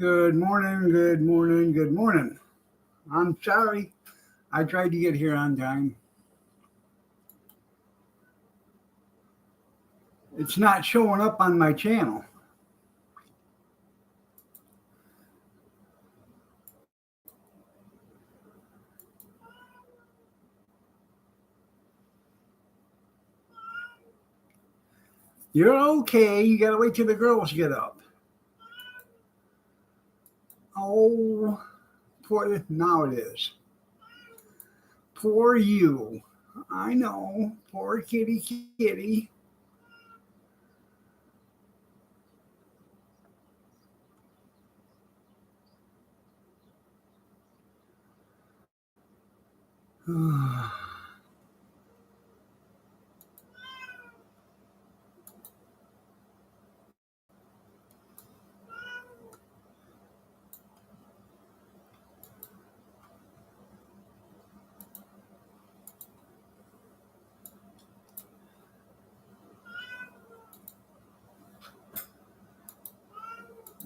Good morning, good morning, good morning. I'm sorry. I tried to get here on time. It's not showing up on my channel. You're okay. You got to wait till the girls get up. Oh, now it is. Poor you. I know. Poor kitty kitty.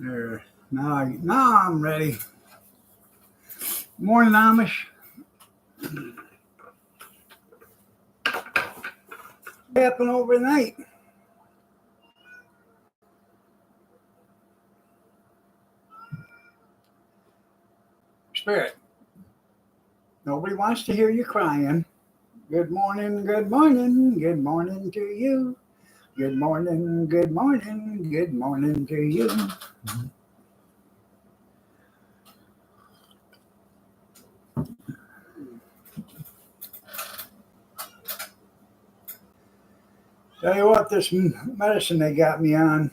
There. Now I'm ready. Morning, Amish. What happened overnight? Spirit. Nobody wants to hear you crying. Good morning, good morning, good morning to you. Good morning, good morning, good morning to you. Tell you what, this medicine they got me on,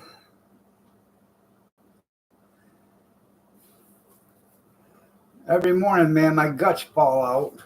every morning, man, my guts fall out.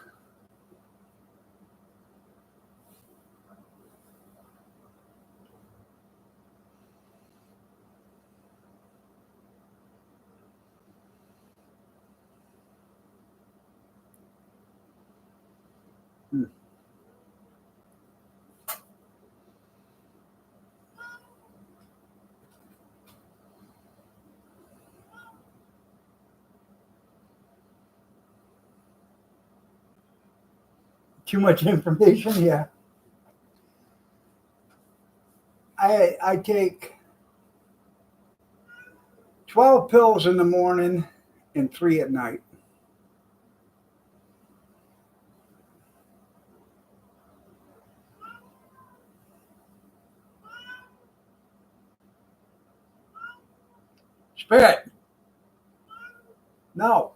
Too much information, yeah. I take 12 pills in the morning and 3 at night. Spirit. No.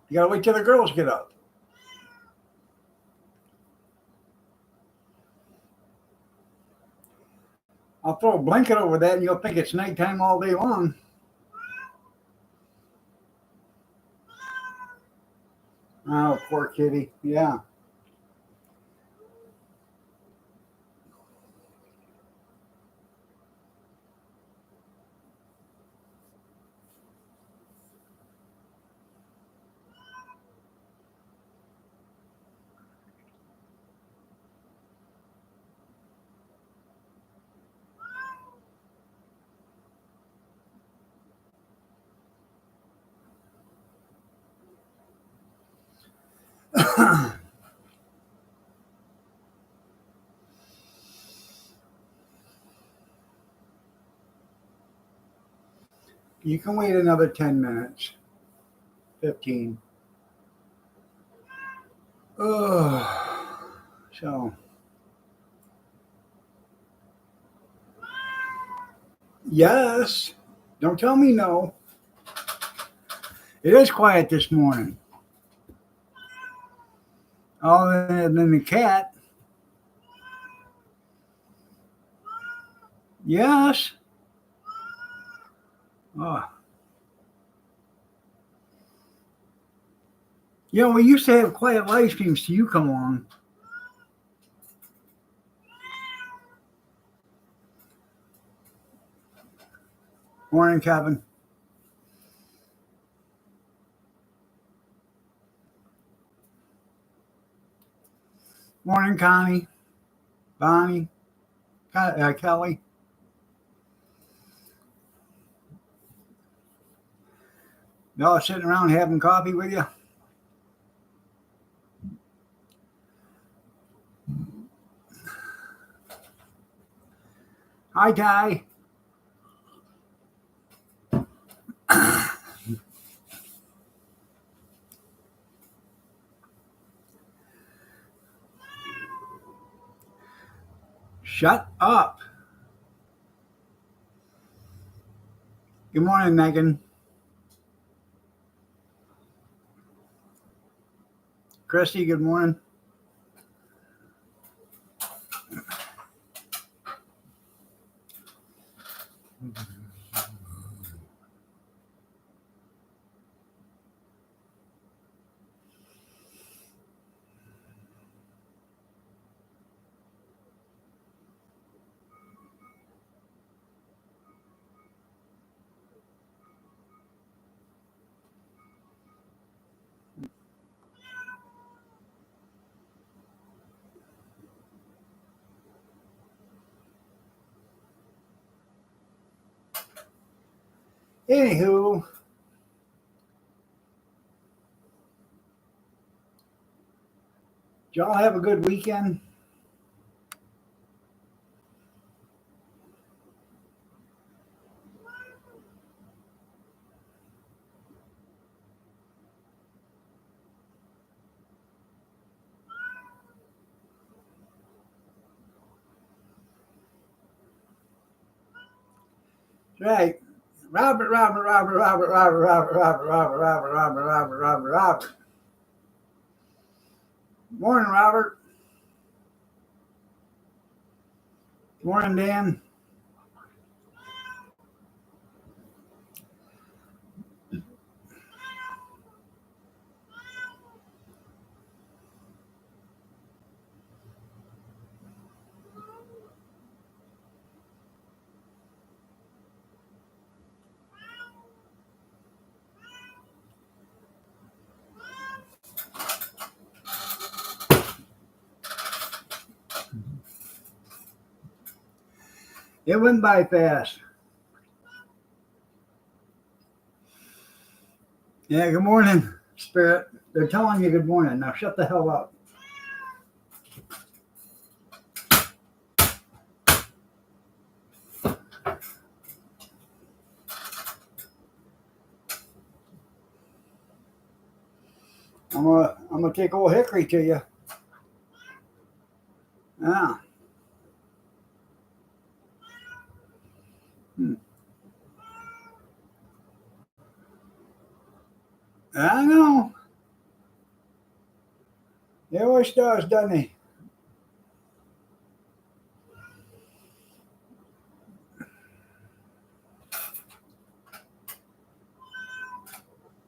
You gotta wait till the girls get up. I'll throw a blanket over that and you'll think it's nighttime all day long. Oh, poor kitty. Yeah. You can wait another 10 minutes, 15. Oh, so, yes. Don't tell me no. It is quiet this morning. Other than the cat. Yes. Oh. You know, we used to have quiet live streams till you come along. Morning, Kevin. Morning, Connie. Bonnie. Kelly. Y'all sitting around having coffee with you? Hi, Ty. Shut up. Good morning, Megan. Christy, good morning. Anywho, did y'all have a good weekend? Right. Robert. Morning, Robert. Morning, Dan. It went by fast. Yeah, good morning, Spirit. They're telling you good morning. Now shut the hell up. I'm gonna take old Hickory to you. Ah. I know. He always does, doesn't he?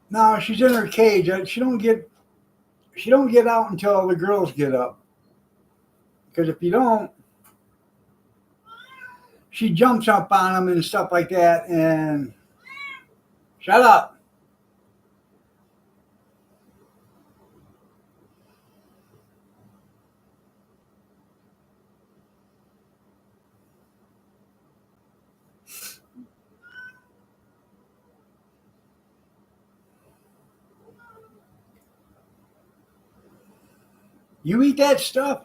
No, she's in her cage. She don't get out until the girls get up. Because if you don't, she jumps up on them and stuff like that. And shut up. You eat that stuff?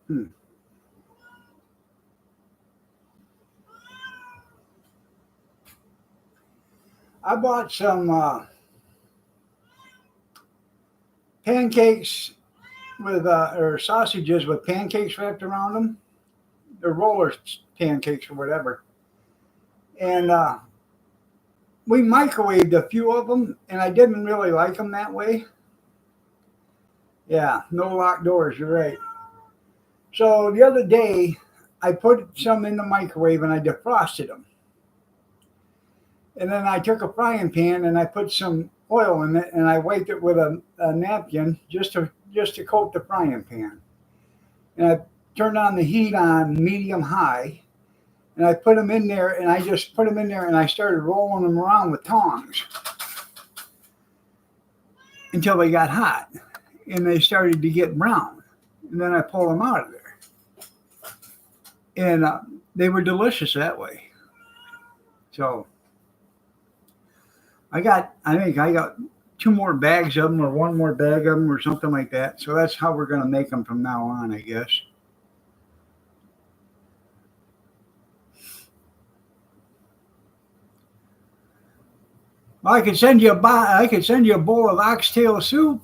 Hmm. I bought some pancakes with or sausages with pancakes wrapped around them. They're roller pancakes or whatever. And we microwaved a few of them, and I didn't really like them that way. Yeah, no locked doors. You're right. So the other day, I put some in the microwave and I defrosted them. And then I took a frying pan and I put some oil in it and I wiped it with a napkin just to coat the frying pan. And I turned on the heat on medium high and I put them in there and I just put them in there and I started rolling them around with tongs until they got hot and they started to get brown. And then I pulled them out of there. And they were delicious that way. So I think I got two more bags of them or one more bag of them or something like that. So that's how we're going to make them from now on, I guess. Well, I could send you a bowl of oxtail soup.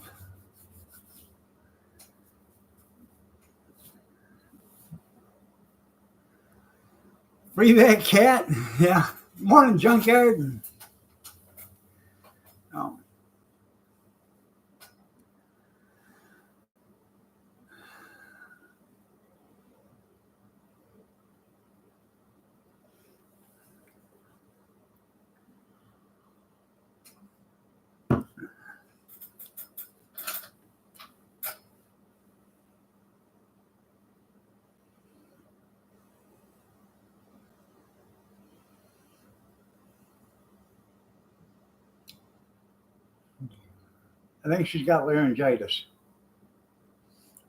Free that cat. Yeah. Morning, junkyard. Oh. I think she's got laryngitis,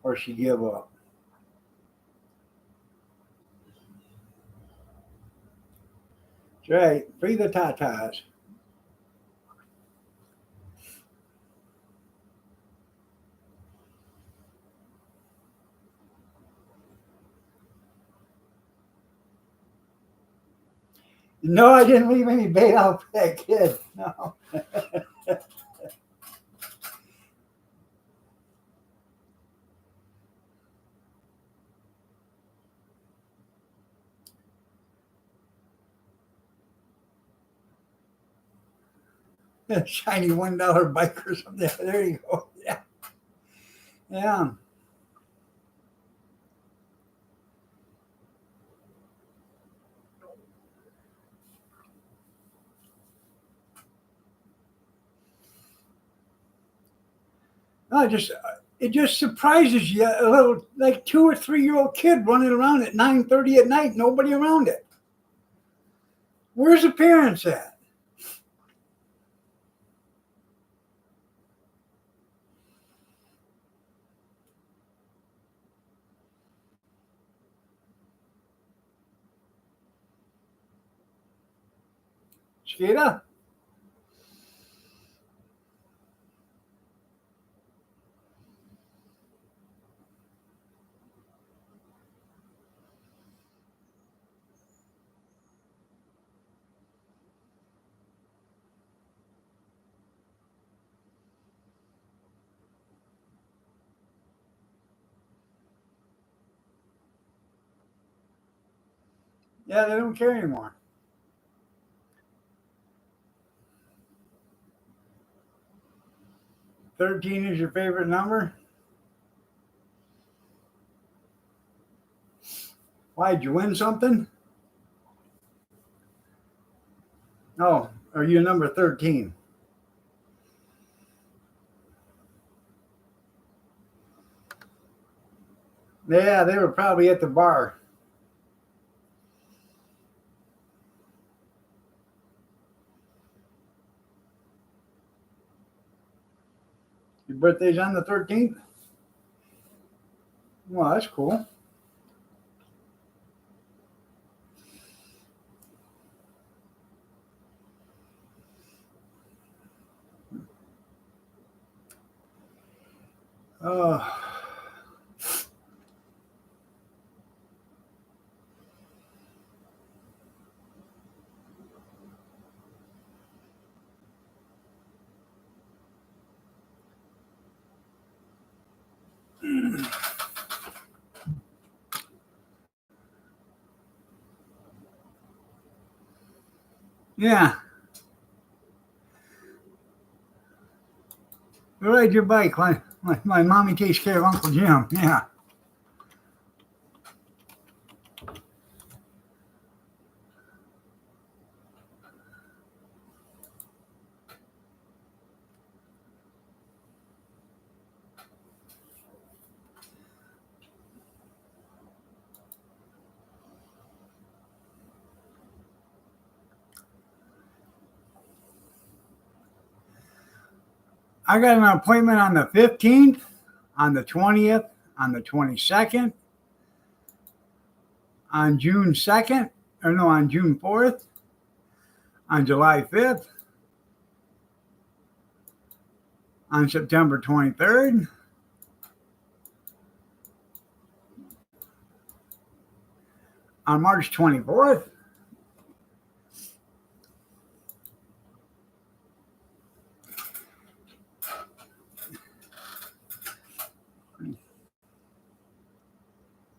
or she gave up. That's right. Free the tatas. No, I didn't leave any bait out for that kid. No. Shiny $1 bike or something. There you go. Yeah. Yeah. No, it just surprises you. A little like 2 or 3 year old kid running around at 9:30 at night, nobody around it. Where's the parents at? Skita? Yeah, they don't care anymore. 13 is your favorite number? Why'd you win something? Oh, are you number 13? Yeah, they were probably at the bar. Your birthday's on the 13th? Well, that's cool. Oh, yeah. Ride your bike. My mommy takes care of Uncle Jim. Yeah. I got an appointment on the 15th, on the 20th, on the 22nd, on June 2nd, or no, on June 4th, on July 5th, on September 23rd, on March 24th,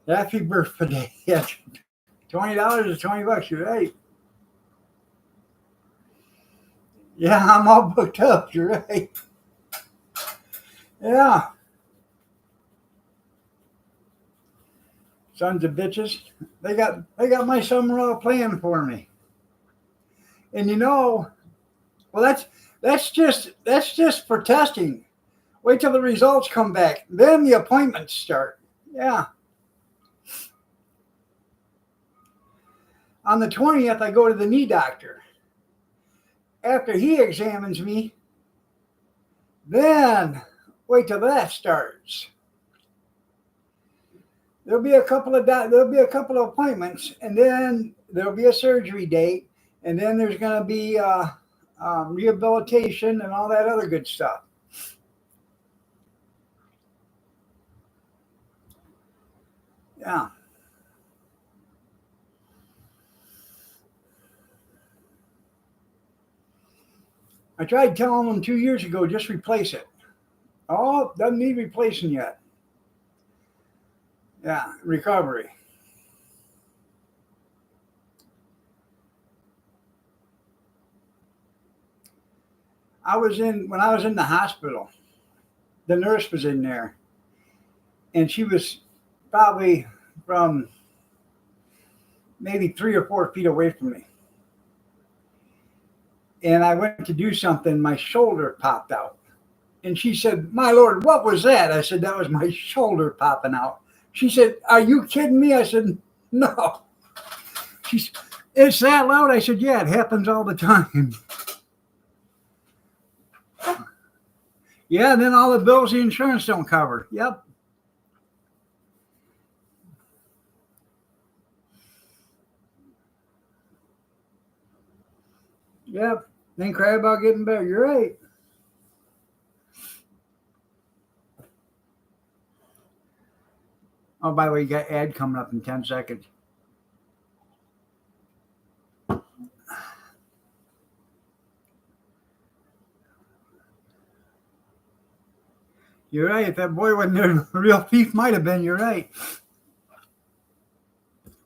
happy birthday. Yes. $20 is $20, you're right. Yeah, I'm all booked up, you're right. Yeah. Sons of bitches. They got my summer all planned for me. And well that's just for testing. Wait till the results come back. Then the appointments start. Yeah. On the 20th, I go to the knee doctor. After he examines me, then wait till that starts. There'll be a couple of appointments, and then there'll be a surgery date, and then there's going to be rehabilitation and all that other good stuff. Yeah. I tried telling them 2 years ago, just replace it. Oh, doesn't need replacing yet. Yeah, recovery. When I was in the hospital, the nurse was in there, and she was probably from maybe 3 or 4 feet away from me. And I went to do something, my shoulder popped out. And she said, "My Lord, what was that?" I said, "That was my shoulder popping out." She said, "Are you kidding me?" I said, "No." She's, "It's that loud?" I said, "Yeah, it happens all the time." Yeah, and then all the bills the insurance don't cover. Yep. Yep. Then cry about getting better. You're right. Oh, by the way, you got ad coming up in 10 seconds. You're right. If that boy wasn't there, the real thief might have been. You're right.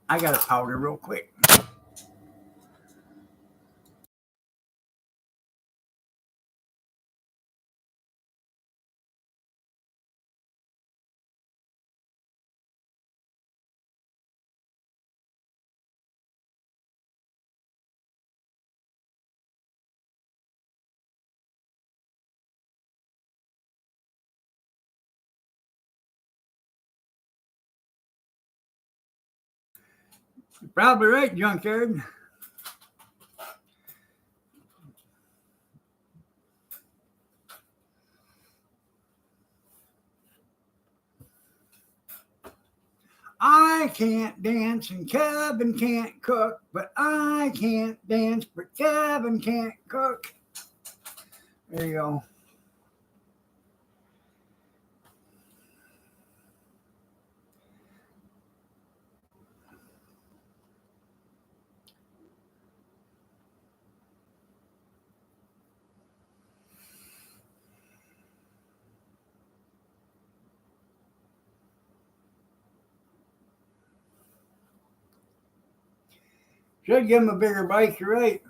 I got a powder real quick. You're probably right, junkyard. I can't dance and Kevin can't cook, but I can't dance, but Kevin can't cook. There you go. Should give him a bigger bike. You're right.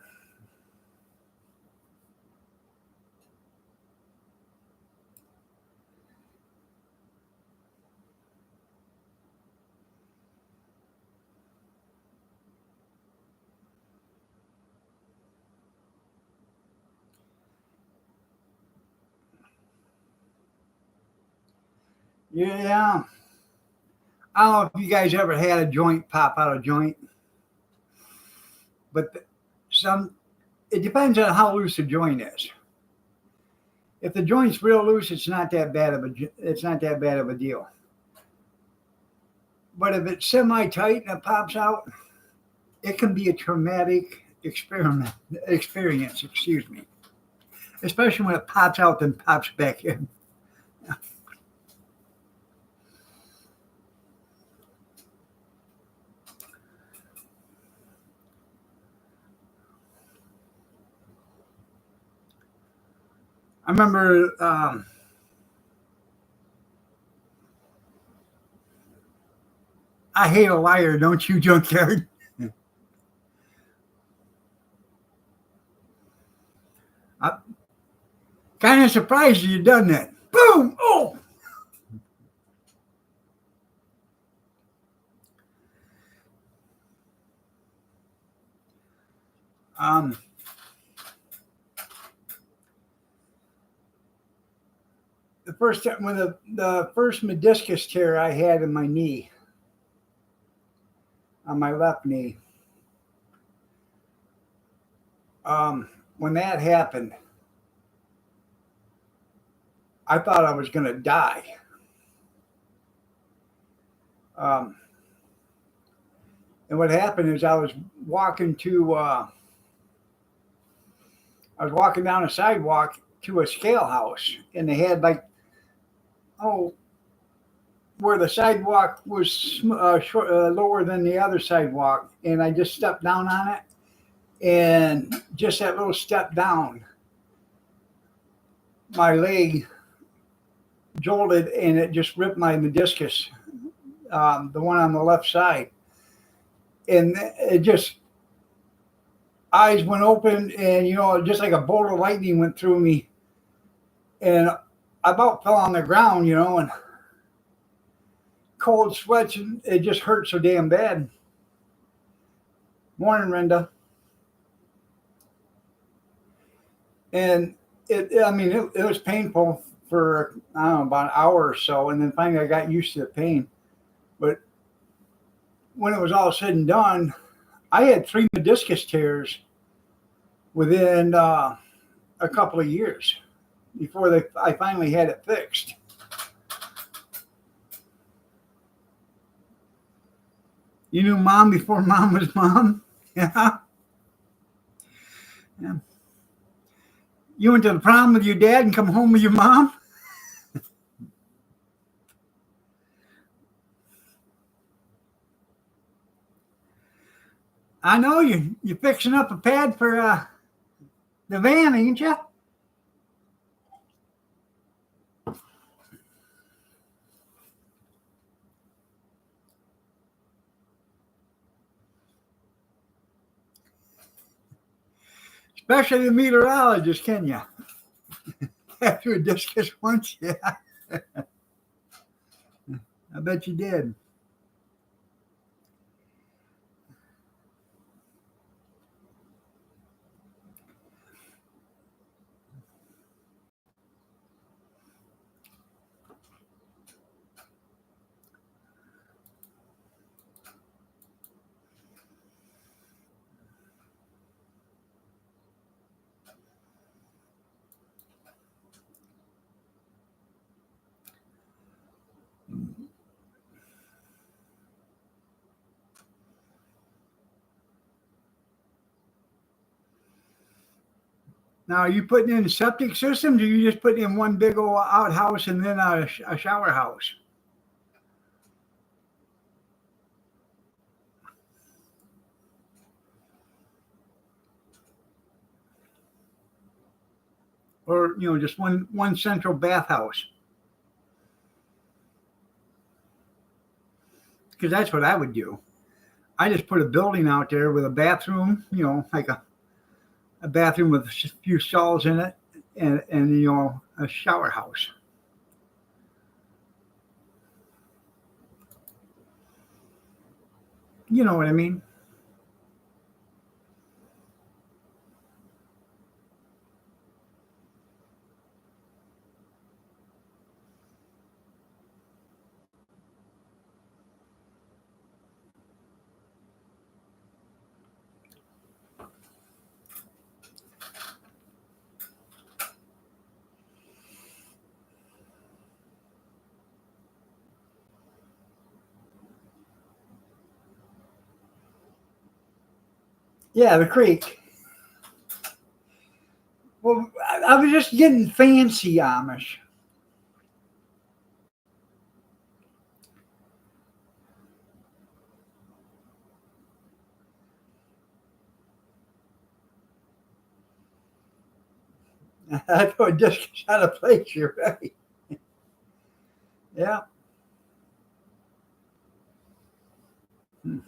Yeah. I don't know if you guys ever had a joint pop out of joint, but it depends on how loose the joint is. If the joint's real loose, it's not that bad of a deal. But if it's semi-tight and it pops out, it can be a traumatic experience. Excuse me, especially when it pops out then pops back in. I remember I hate a liar, don't you, junkyard? I'm kind of surprised you done that. Boom! Oh! Um, the first time when the first meniscus tear I had in my knee, on my left knee, when that happened, I thought I was going to die. Um, and what happened is I was walking down a sidewalk to a scale house, and they had like, oh, where the sidewalk was lower than the other sidewalk, and I just stepped down on it, and just that little step down, my leg jolted, and it just ripped my meniscus, the one on the left side, and it just eyes went open, and just like a bolt of lightning went through me, and I about fell on the ground, and cold sweats, and it just hurt so damn bad. Morning, Renda. And it was painful for, I don't know, about an hour or so, and then finally I got used to the pain. But when it was all said and done, I had 3 meniscus tears within a couple of years before I finally had it fixed. You knew mom before mom was mom? Yeah. Yeah. You went to the prom with your dad and come home with your mom? I know you're fixing up a pad for the van, ain't you? Especially the meteorologist, can you? After a discus once, yeah. I bet you did. Now, are you putting in septic systems, or you just putting in one big old outhouse and then a shower house? Or, just one central bathhouse? Because that's what I would do. I just put a building out there with a bathroom, like a bathroom with a few stalls in it, and a shower house. You know what I mean? Yeah, the creek. Well, I was just getting fancy Amish. I thought just out of place. You're right. Yeah. Hmm.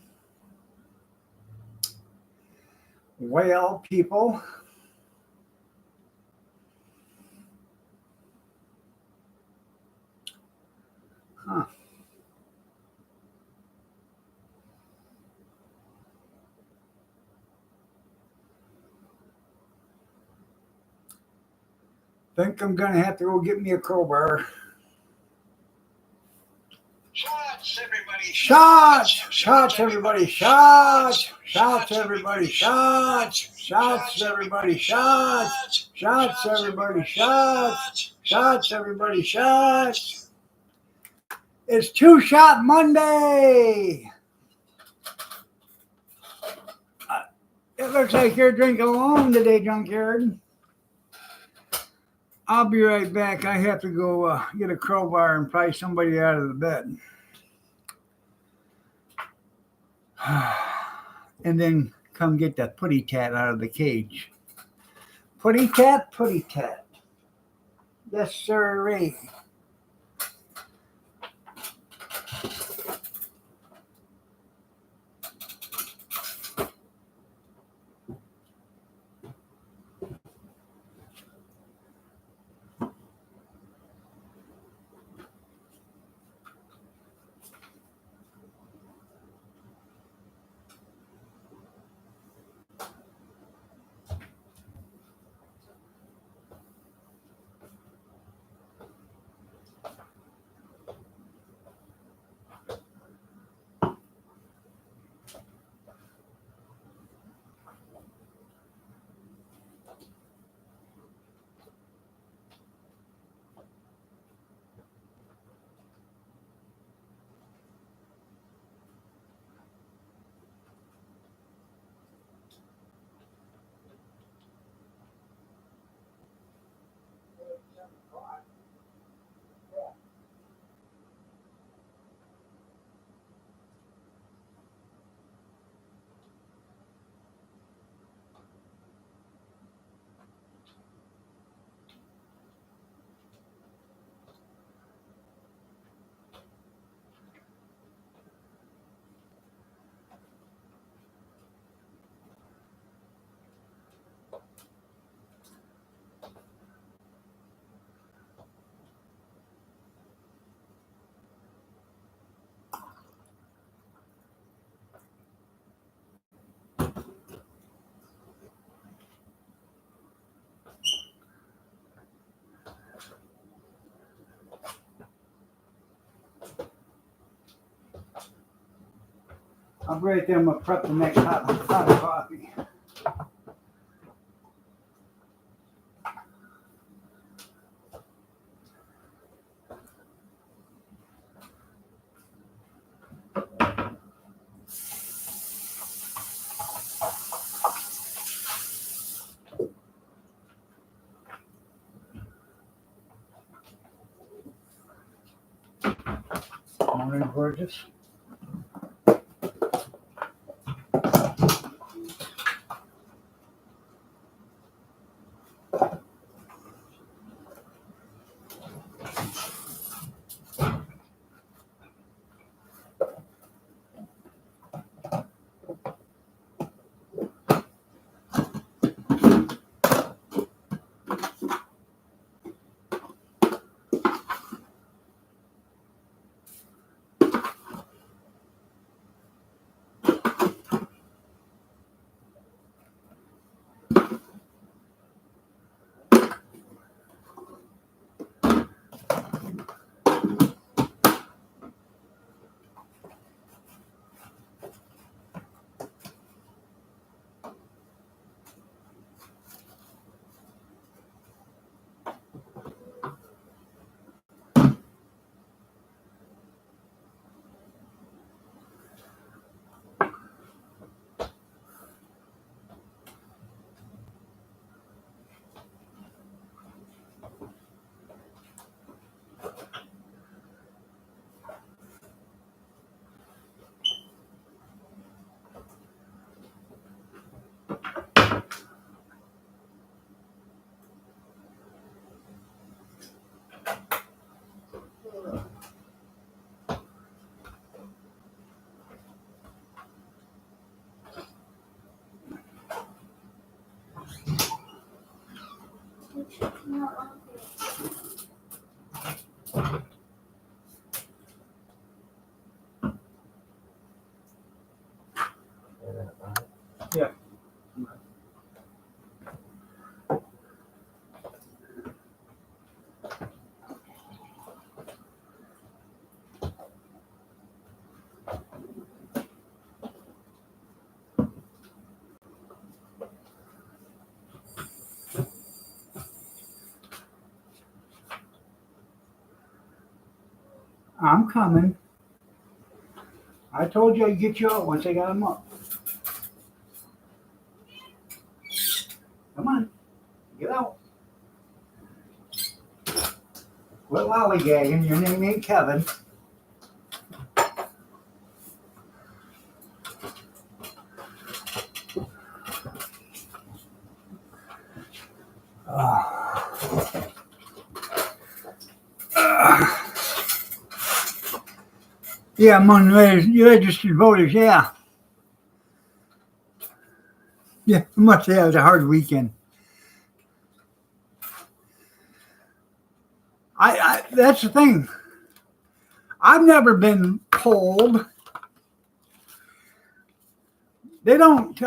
Well, people, huh? Think I'm gonna have to go get me a crowbar. Shots, everybody! Shots! Shots, everybody! Shots! Shots, everybody! Shots! Shots, everybody! Shots! Shots, everybody! Shots! Shots, everybody! Shots! It's Two Shot Monday. It looks like you're drinking alone today, Junkyard. I'll be right back. I have to go get a crowbar and pry somebody out of the bed. And then come get that putty tat out of the cage. Putty tat, putty tat. Yes, sir. I'll be right there. I'm going to prep the next hot coffee. Morning, gorgeous. Yeah. I'm coming. I told you I'd get you out once I got them up. Come on. Get out. Quit lollygagging. Your name ain't Kevin. Yeah, among registered voters, yeah. Yeah, I must say it was a hard weekend. That's the thing. I've never been polled. They don't,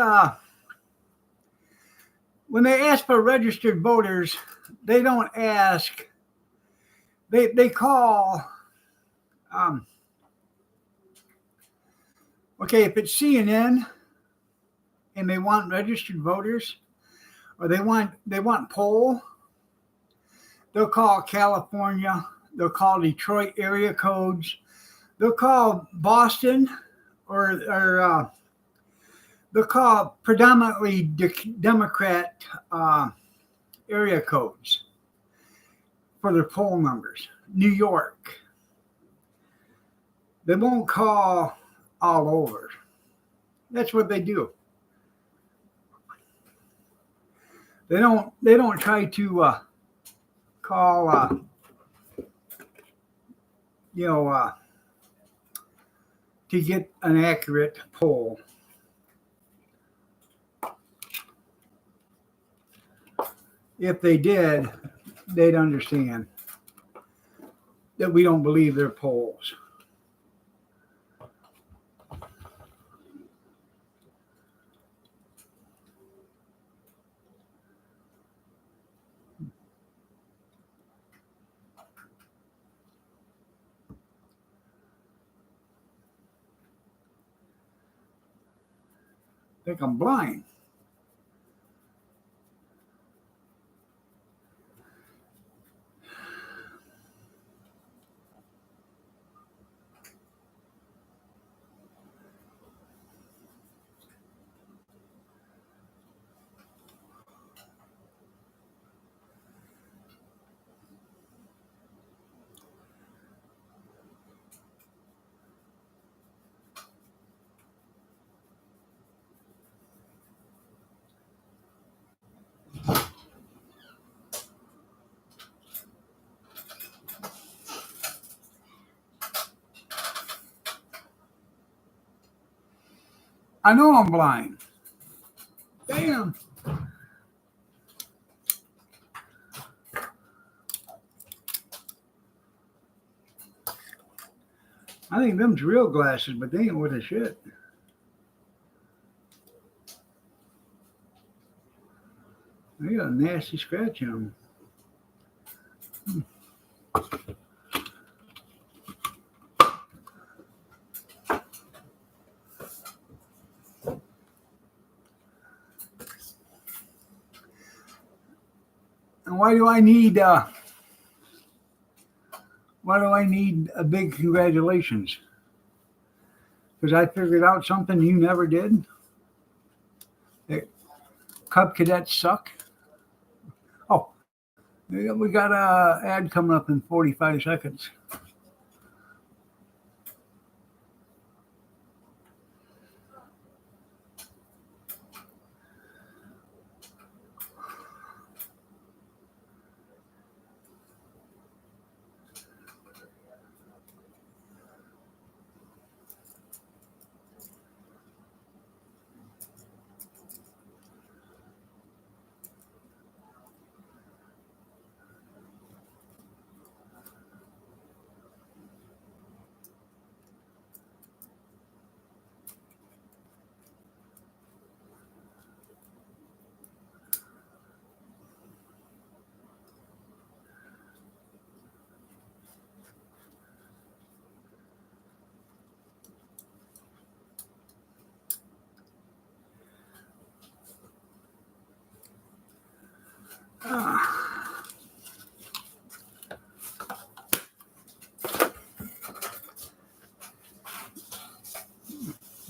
when they ask for registered voters, they don't ask, they call, okay, if it's CNN and they want registered voters, or they want poll, they'll call California, they'll call Detroit area codes, they'll call Boston, or they'll call predominantly Democrat area codes for their poll numbers. New York. They won't call all over. That's what they do. They don't try to call to get an accurate poll. If they did, they'd understand that we don't believe their polls. I think I'm blind. I know I'm blind. Damn. I think them's real glasses, but they ain't worth a shit. They got a nasty scratch on them. And why do I need a big congratulations? Because I figured out something you never did. That Cub Cadets suck. Oh, we got a ad coming up in 45 seconds.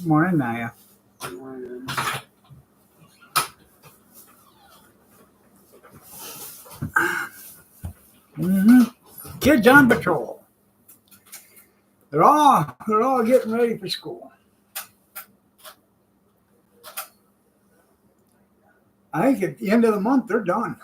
Morning, Naya. Kids on patrol. They're all getting ready for school. I think at the end of the month they're done.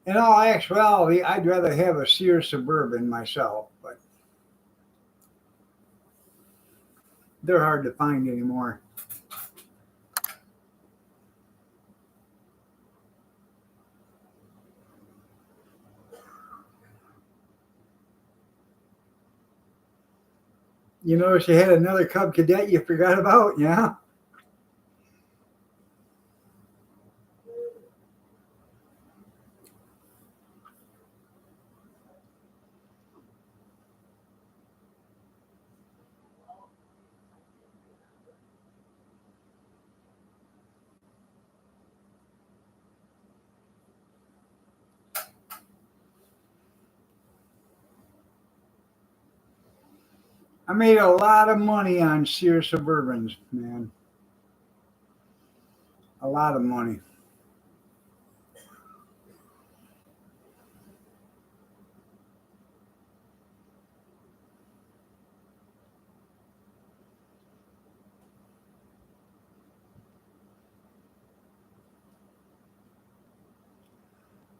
In all actuality, I'd rather have a Sears Suburban myself, but they're hard to find anymore. You notice you had another Cub Cadet you forgot about, yeah? I made a lot of money on Sears Suburbans, man. A lot of money.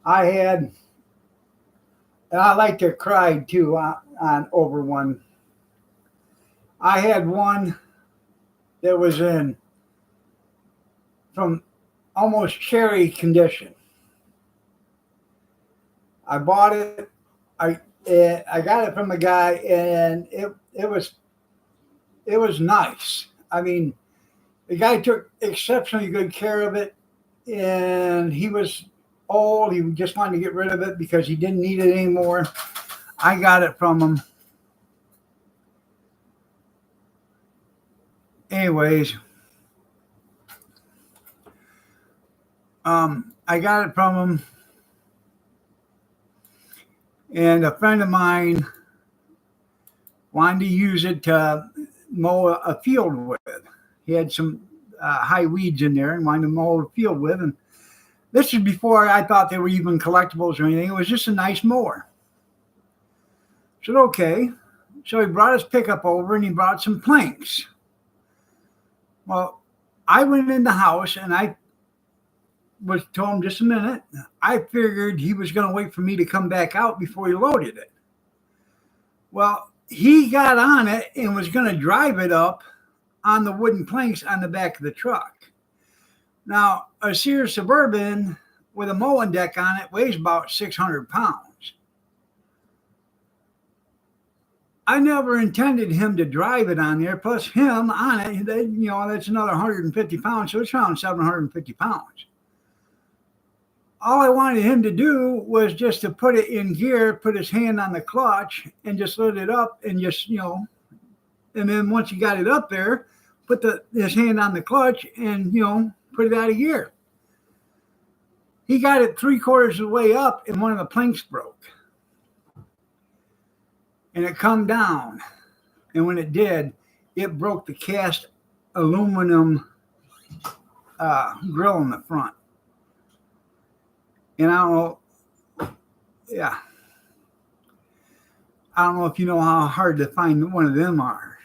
And I like to cry too on over one. I had one that was in from almost cherry condition. I bought it. I got it from a guy, and it was nice. I mean, the guy took exceptionally good care of it, and he was old. He just wanted to get rid of it because he didn't need it anymore. I got it from him. Anyways, I got it from him, and a friend of mine wanted to use it to mow a field with. He had some high weeds in there and wanted to mow a field with. And this is before I thought they were even collectibles or anything. It was just a nice mower. I said, okay. So he brought his pickup over and he brought some planks. Well, I went in the house and I told him just a minute. I figured he was going to wait for me to come back out before he loaded it. Well, he got on it and was going to drive it up on the wooden planks on the back of the truck. Now, a Sears Suburban with a mowing deck on it weighs about 600 pounds. I never intended him to drive it on there, plus him on it, that's another 150 pounds, so it's around 750 pounds. All I wanted him to do was just to put it in gear, put his hand on the clutch, and just load it up, and just, and then once he got it up there, put his hand on the clutch and, put it out of gear. He got it 3/4 of the way up, and one of the planks broke. And it come down. And when it did, it broke the cast aluminum grill in the front. And I don't know if you know how hard to find one of them are,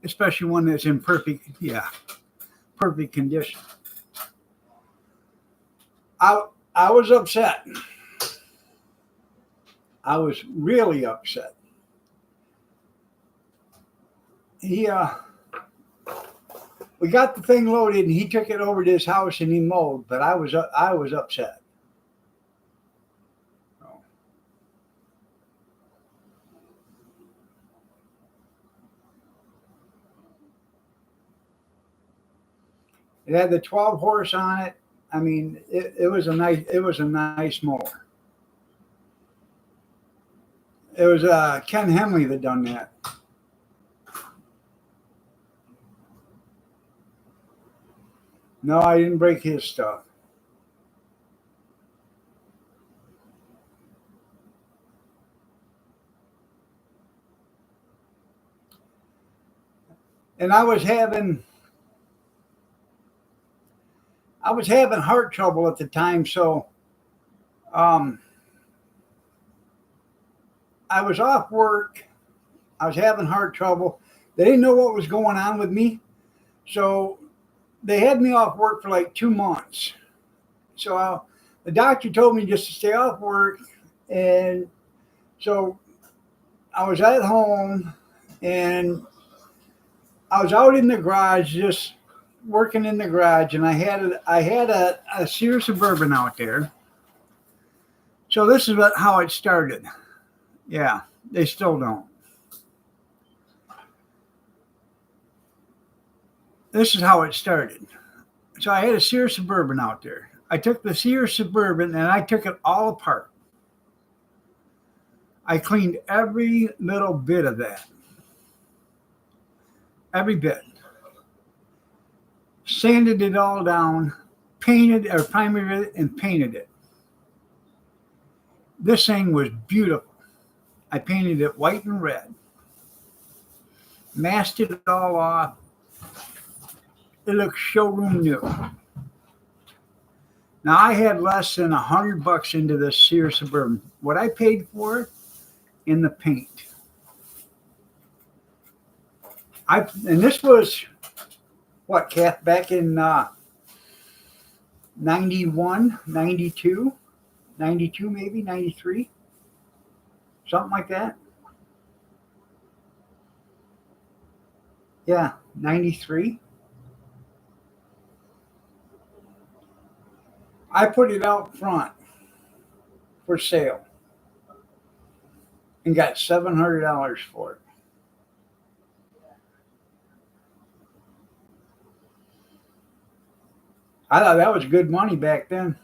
especially one that's in perfect condition. I was upset. I was really upset. he we got the thing loaded and he took it over to his house and he mowed, but I was upset. It had the 12 horse on it. I mean, it was a nice mower. It was Ken Hemley that done that. No, I didn't break his stuff. And I was having heart trouble at the time, so I was off work. I was having heart trouble. They didn't know what was going on with me, so they had me off work for like 2 months. So the doctor told me just to stay off work, and so I was at home, and I was out in the garage just working in the garage, and I had a Sears Suburban out there. So this is how it started. Yeah, they still don't. This is how it started. So I had a Sears Suburban out there. I took the Sears Suburban and I took it all apart. I cleaned every little bit of that. Every bit. Sanded it all down, painted or primered it and painted it. This thing was beautiful. I painted it white and red. Masked it all off. It looked showroom new. Now I had less than $100 into this Sears Suburban. What I paid for it in the paint. And this was what, Kath, back in 91, 92, 92 maybe, 93, something like that. Yeah, 93. I put it out front for sale and got $700 for it. I thought that was good money back then.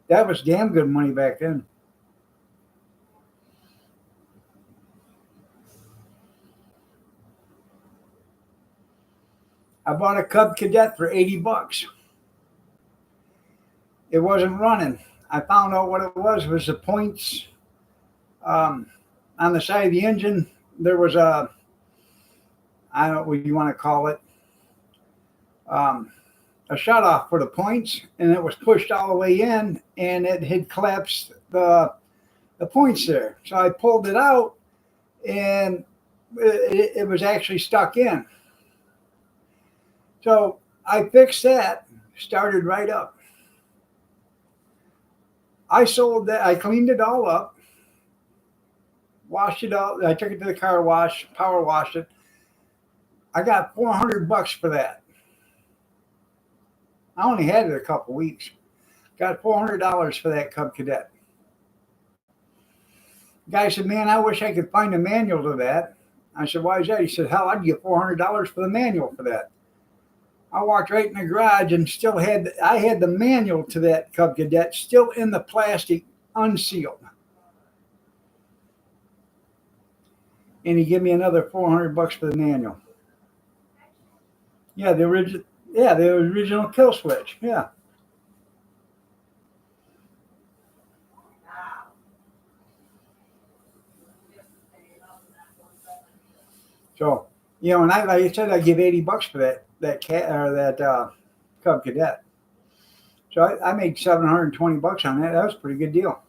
That was damn good money back then. I bought a Cub Cadet for $80. It wasn't running. I found out what it was the points on the side of the engine. There was I don't know what you want to call it, a shut off for the points, and it was pushed all the way in, and it had collapsed the points there. So I pulled it out, and it was actually stuck in. So I fixed that, started right up. I sold that. I cleaned it all up, washed it out. I took it to the car wash, power washed it. I got $400 for that. I only had it a couple weeks. Got $400 for that Cub Cadet. The guy said, "Man, I wish I could find a manual to that." I said, "Why is that?" He said, "Hell, I'd get $400 for the manual for that." I walked right in the garage and I had the manual to that Cub Cadet still in the plastic, unsealed. And he gave me another $400 for the manual. Yeah, the original kill switch. Yeah. So, and like I said, I give $80 for that Cub Cadet. So I made $720 on that. That was a pretty good deal.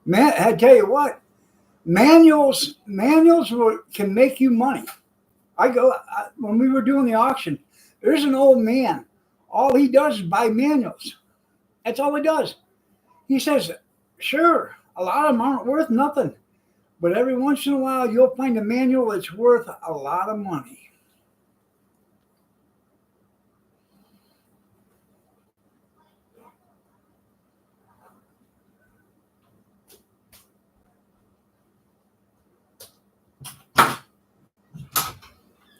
Man, I tell you what, Manuals can make you money. When we were doing the auction, there's an old man. All he does is buy manuals. That's all he does. He says, sure, a lot of them aren't worth nothing, but every once in a while you'll find a manual that's worth a lot of money.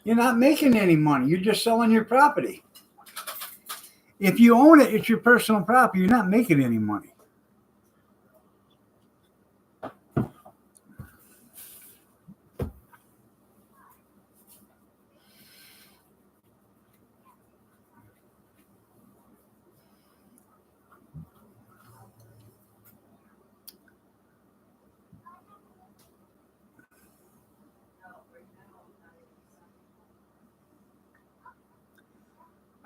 You're not making any money. You're just selling your property. If you own it, it's your personal property. You're not making any money.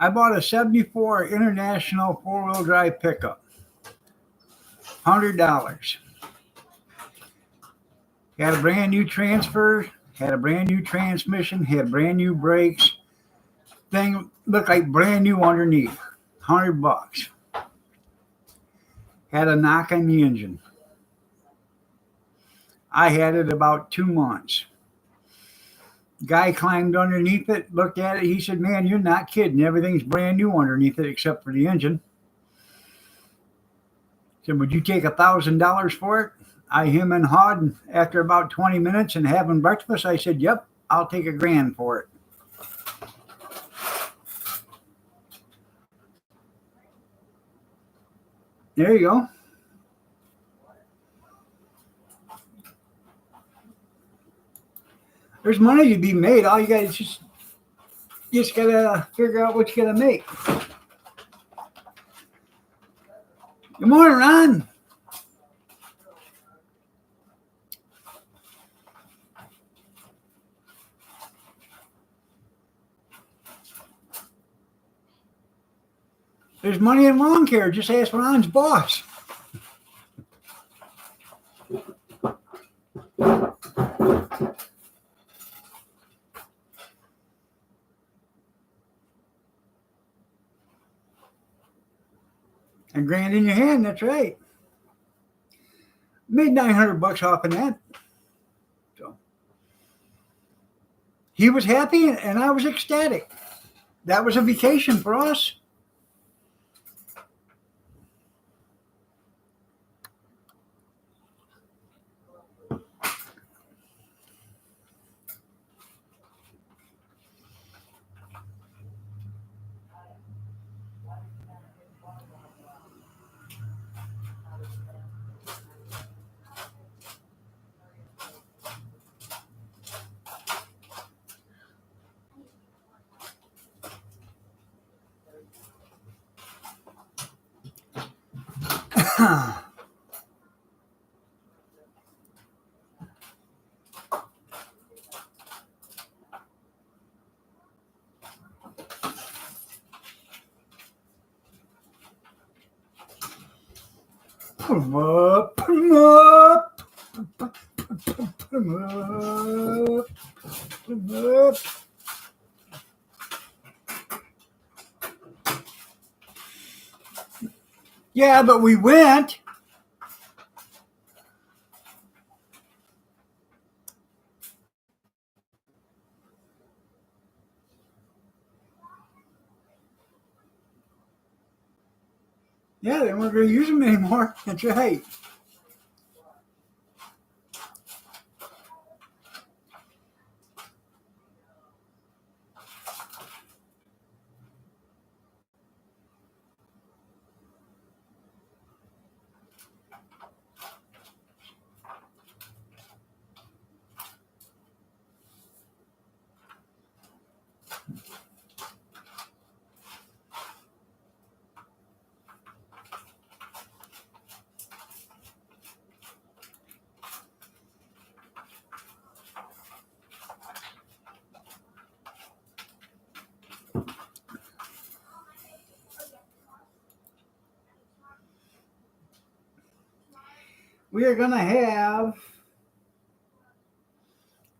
I bought a 74 International four-wheel drive pickup. $100. Had a brand new transfer, had a brand new transmission, had brand new brakes. Thing looked like brand new underneath. $100. Had a knock on the engine. I had it about 2 months. Guy climbed underneath it, looked at it. He said, man, you're not kidding. Everything's brand new underneath it except for the engine. I said, would you take $1,000 for it? I him and hawed, and after about 20 minutes and having breakfast, I said, yep, I'll take $1,000 for it. There you go. There's money to be made. All you got is just gotta figure out what you gotta make. Good morning, Ron. There's money in lawn care. Just ask Ron's boss. $1,000 in your hand, that's right. Made $900 off of that. So he was happy and I was ecstatic. That was a vacation for us. Put 'em up, put 'em up, put 'em up, put 'em up. Yeah, but we went. Yeah, they weren't going to use them anymore. That's right. We are going to have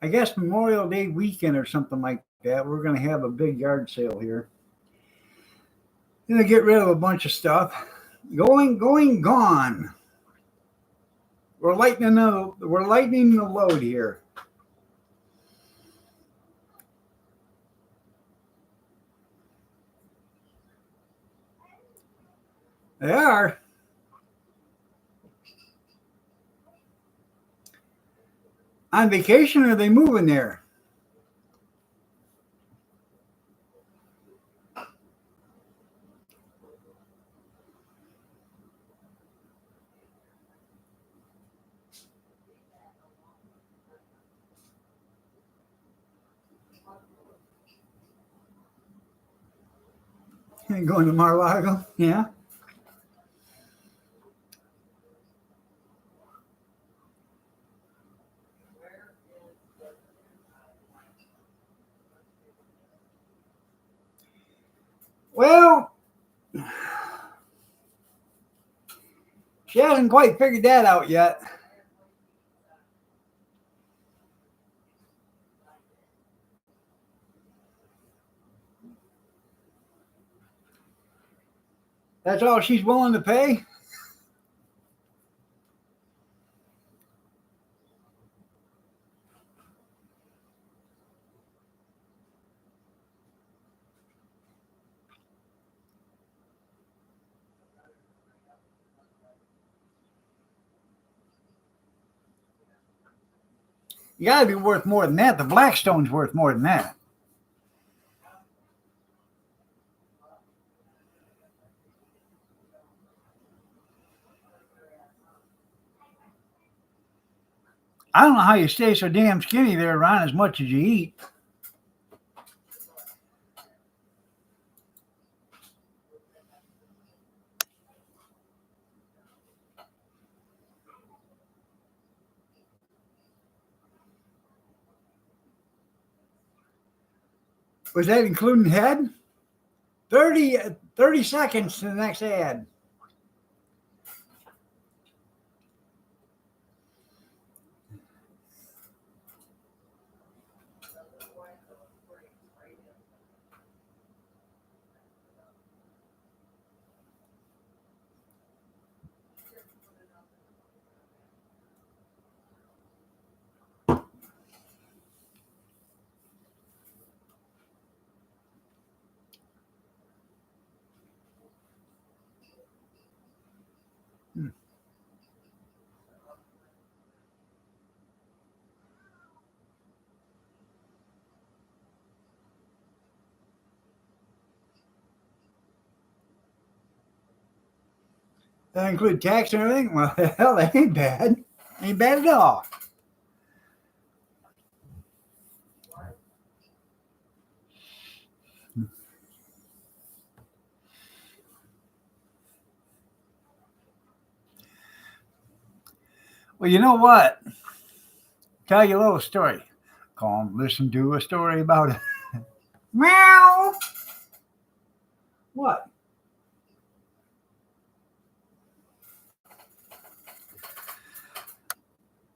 I guess Memorial Day weekend or something like that. We're going to have a big yard sale here. Gonna get rid of a bunch of stuff. Going, gone. We're lightening the load here. They are. On vacation, or are they moving there? Going to Mar-a-Lago? Yeah. Well, she hasn't quite figured that out yet. That's all she's willing to pay? You got to be worth more than that. The Blackstone's worth more than that. I don't know how you stay so damn skinny there, Ron, as much as you eat. Was that including head? 30 seconds to the next ad. That include tax and everything? Well, hell, that ain't bad. Ain't bad at all. Well, you know what? Tell you a little story. Come listen to a story about it. Meow. What?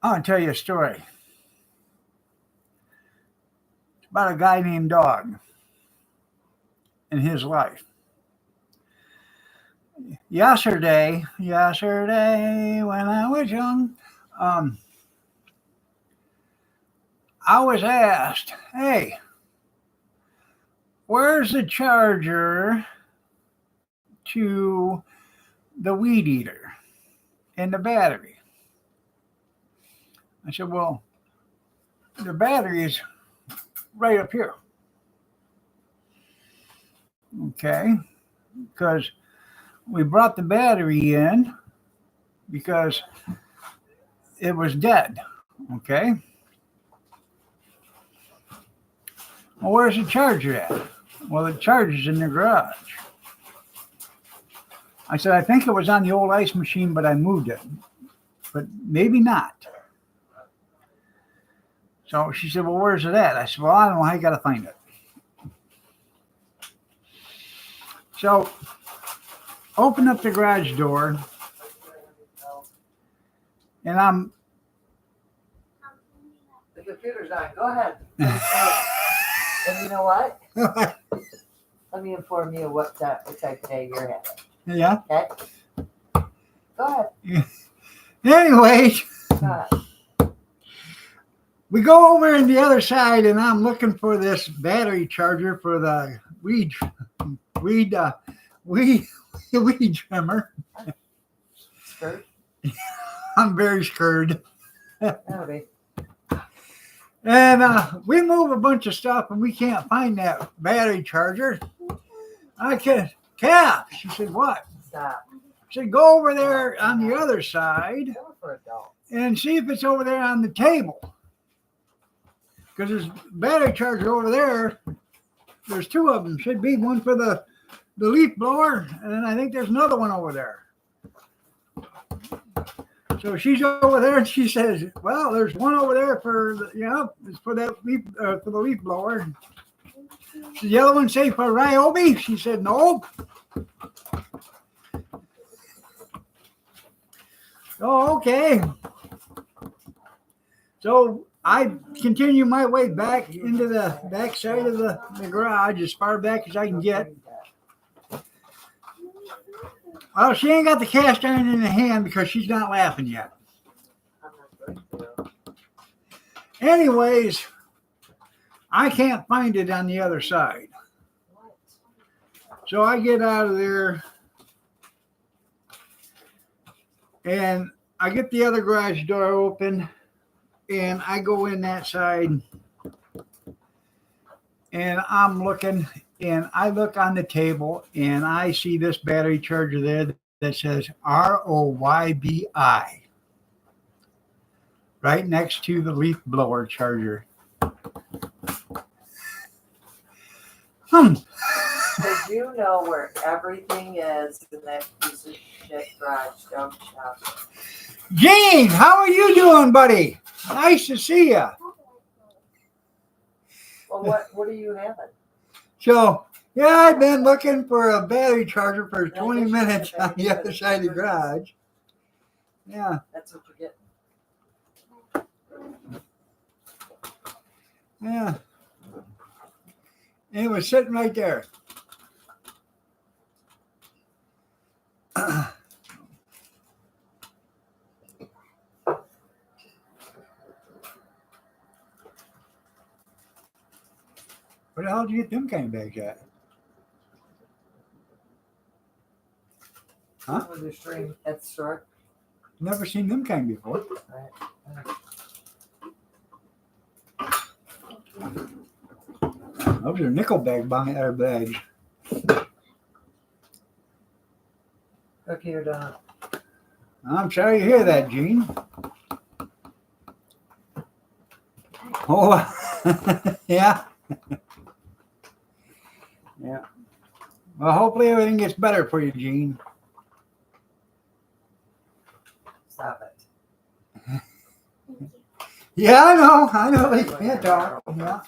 I want to tell you a story. It's about a guy named Dog and his life. Yesterday, when I was young, I was asked, hey, where's the charger to the weed eater and the battery? I said, well, the battery is right up here. Okay, because we brought the battery in because it was dead. Okay. Well, where's the charger at? Well, the charger's in the garage. I said, I think it was on the old ice machine, but I moved it. But maybe not. So she said, well, where's it at? I said, well, I don't know. I got to find it. So open up the garage door, and I'm charger's on. Go ahead. And you know what? Let me inform you what type of day you're having. Yeah. Okay? Go ahead. Anyway, Go ahead. we go over in the other side, and I'm looking for this battery charger for the weed trimmer. Skirt? I'm very scared. Howdy. And we move a bunch of stuff, and we can't find that battery charger. I can't. Cap, she said, what? Stop. She said, go over there on the other side Go for adults. and see if it's over there on the table. Because there's a battery charger over there. There's two of them. Should be one for the leaf blower, and then I think there's another one over there. So she's over there, and she says, "Well, there's one over there for it's for that leaf for the leaf blower." Does the other one say for Ryobi? She said, "No." Oh, okay. So I continue my way back into the back side of the garage as far back as I can get. Well, she ain't got the cast iron in the hand because she's not laughing yet. Anyways, I can't find it on the other side. So I get out of there and I get the other garage door open and I go in that side and I'm looking and I look on the table and I see this battery charger there that says ROYBI right next to the leaf blower charger. Because you know where everything is in that piece of shit garage, don't you? Gene, how are you doing, buddy? Nice to see you. Well, what are you having? So, yeah, I've been looking for a battery charger for 20 minutes on the other side of the garage. Yeah. That's what you get. Yeah. And it was sitting right there. Where the hell did you get them kind of bags at? Huh? With your string at the store. Never seen them kind before. Those are nickel bag bags. Okay, you're done. I'm sorry to hear that, Gene. Oh, yeah. Yeah. Well, hopefully everything gets better for you, Gene. Stop it. Yeah, I know they can't talk. Yeah.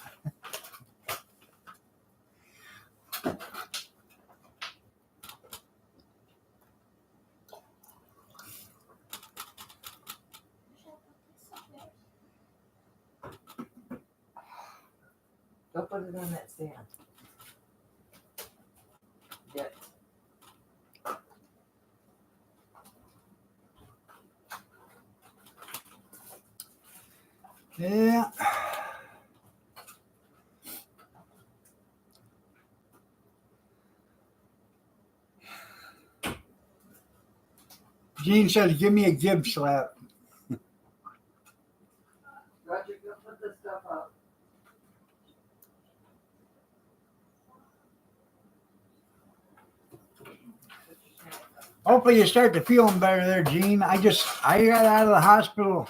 Don't put it on that stand. Get. Yeah. Gene says, give me a gib slap. Roger, go put this stuff up. Hopefully you start to feeling better there, Gene. I got out of the hospital.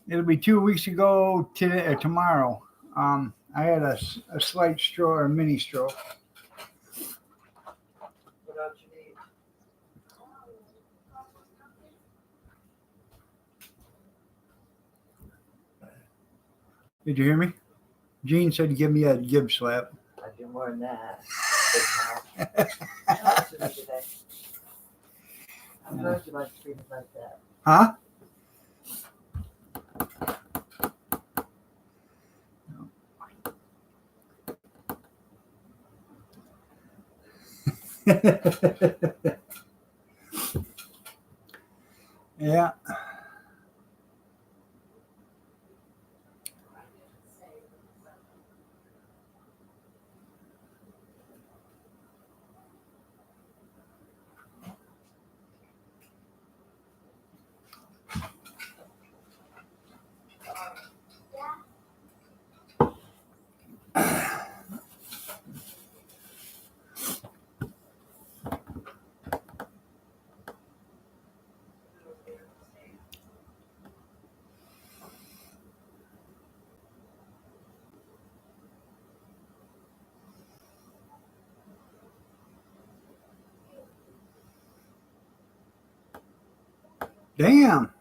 It'll be 2 weeks ago today or tomorrow. I had a slight stroke or a mini stroke. What else you need? Did you hear me? Gene said, give me a gib slap. I do more than that. How else did you today? I'm glad you like treating like that. Huh? Yeah. Damn.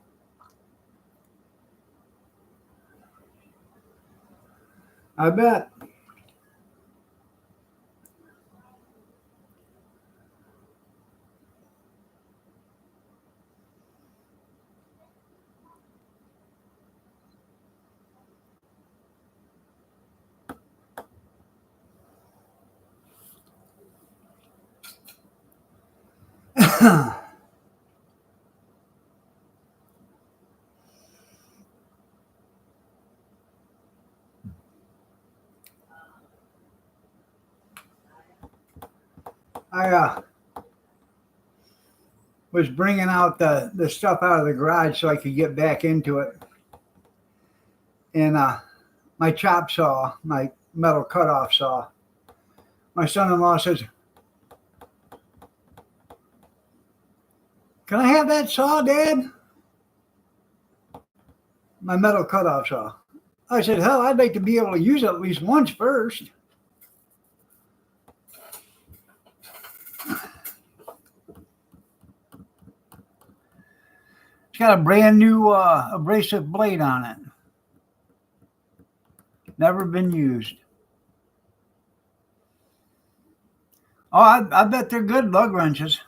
I bet. I was bringing out the stuff out of the garage so I could get back into it. And my chop saw, my metal cutoff saw, my son-in-law says, "Can I have that saw, Dad?" My metal cutoff saw. I said, "Hell, I'd like to be able to use it at least once first." It's got a brand new abrasive blade on it. Never been used. Oh, I bet they're good lug wrenches.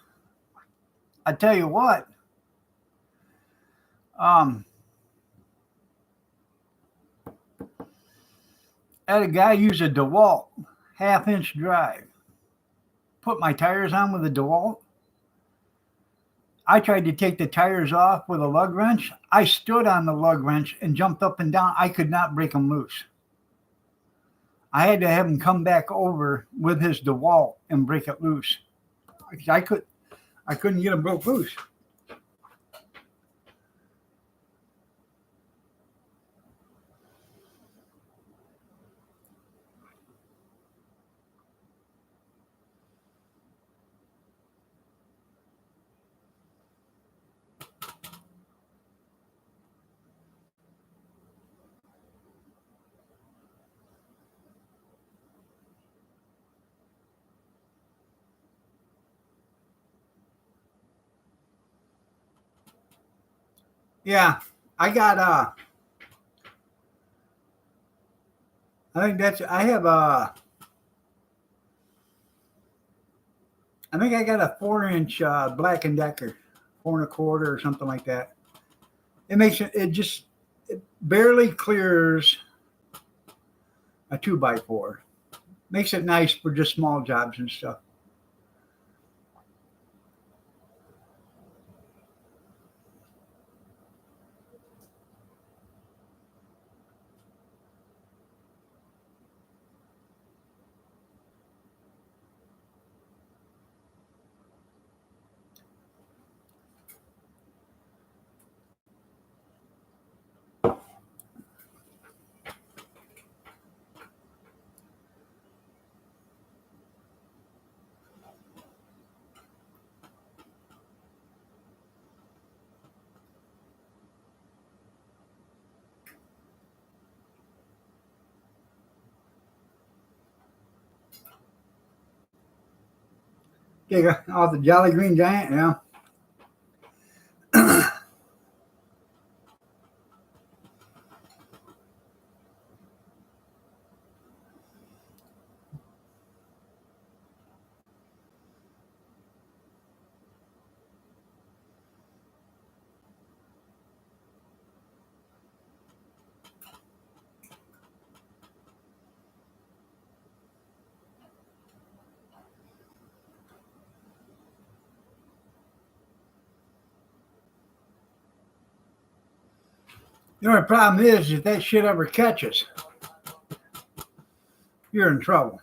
I tell you what. I had a guy use a DeWalt half-inch drive. Put my tires on with a DeWalt. I tried to take the tires off with a lug wrench. I stood on the lug wrench and jumped up and down. I could not break them loose. I had to have him come back over with his DeWalt and break it loose. I couldn't get them broke loose. Yeah, I got I think that's I have I think I got a 4-inch Black and Decker, 4 1/4 or something like that. It makes it barely clears a 2x4. Makes it nice for just small jobs and stuff. Okay, off the Jolly Green Giant, yeah. The only problem is if that shit ever catches, you're in trouble.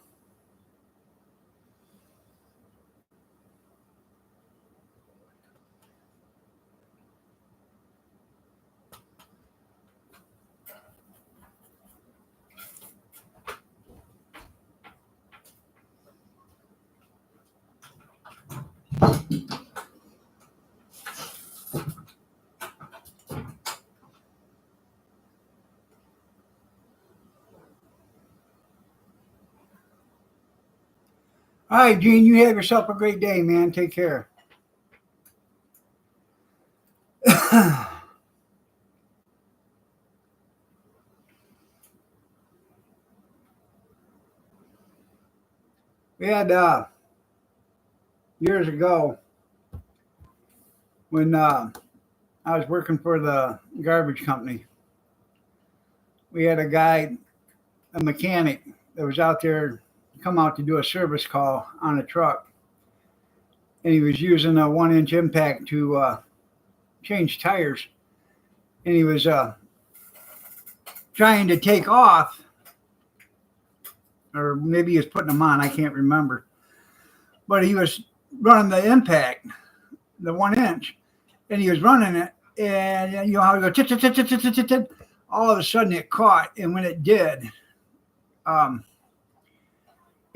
All right, Gene, you have yourself a great day, man. Take care. We had years ago when I was working for the garbage company. We had a guy, a mechanic, that was out there come out to do a service call on a truck, and he was using a 1-inch impact to change tires, and he was trying to take off, or maybe he was putting them on. I can't remember, but he was running the impact, the 1 inch, and he was running it, and you know how it goes, all of a sudden it caught, and when it did,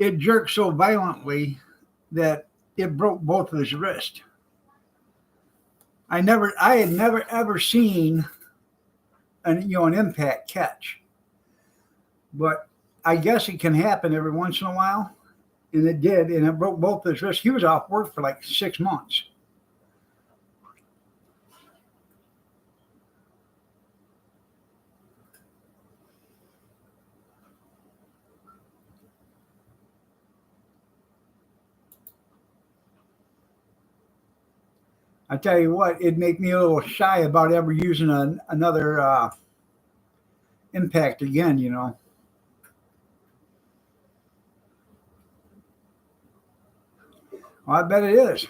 it jerked so violently that it broke both of his wrists. I had never ever seen an impact catch, but I guess it can happen every once in a while, and it did, and it broke both his wrists. He was off work for like 6 months. I tell you what, it'd make me a little shy about ever using another impact again. Well, I bet it is.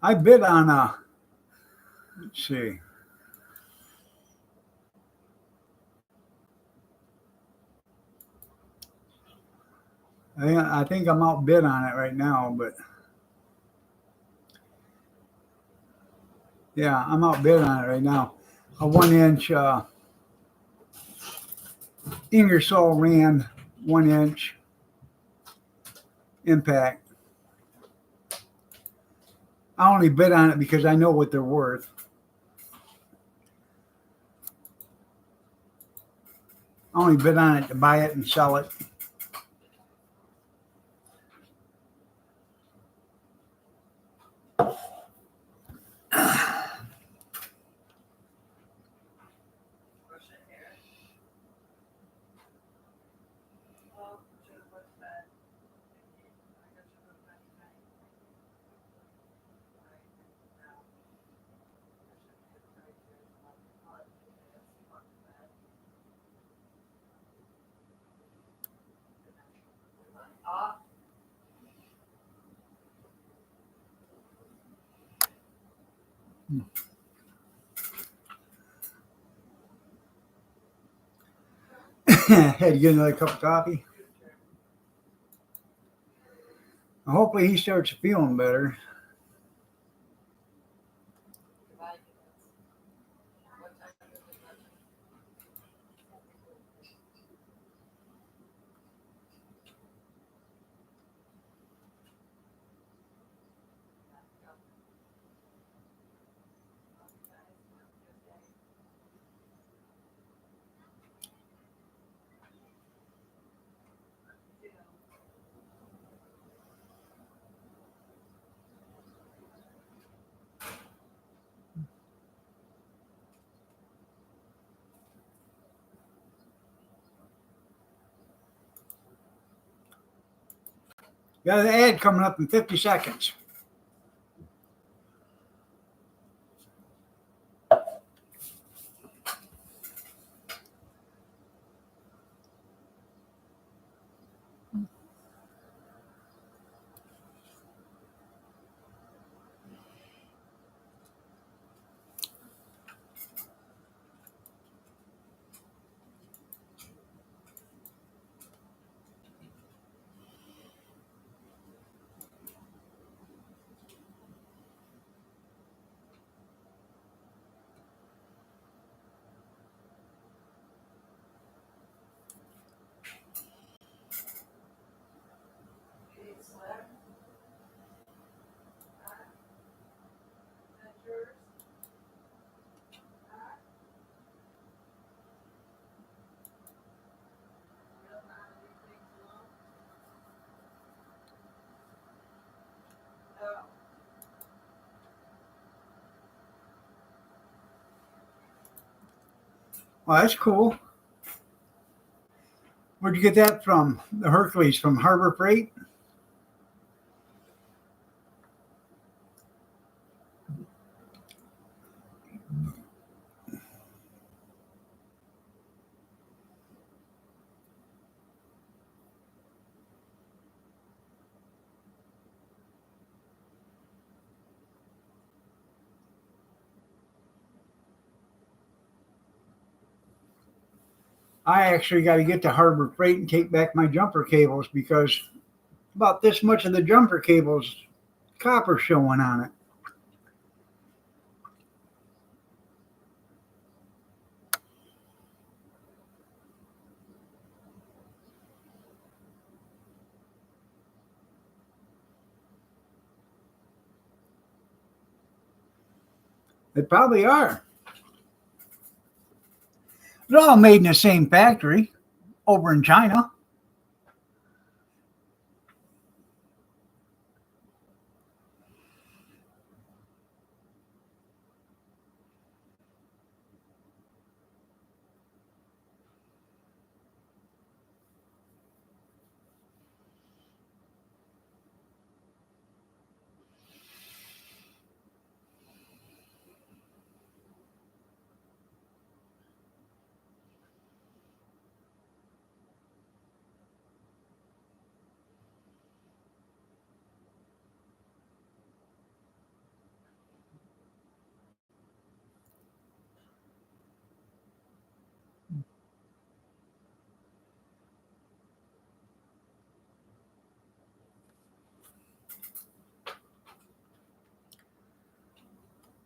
I bid on let's see. I think I'm outbid on it right now, but yeah, I'm outbid on it right now. A 1-inch Ingersoll Rand 1-inch impact. I only bid on it because I know what they're worth. I only bid on it to buy it and sell it. Had to get another cup of coffee. Hopefully he starts feeling better. Got an ad coming up in 50 seconds. Well, that's cool. Where'd you get that from? The Hercules from Harbor Freight? I actually got to get to Harbor Freight and take back my jumper cables because about this much of the jumper cables copper showing on it. They probably are. They're all made in the same factory over in China.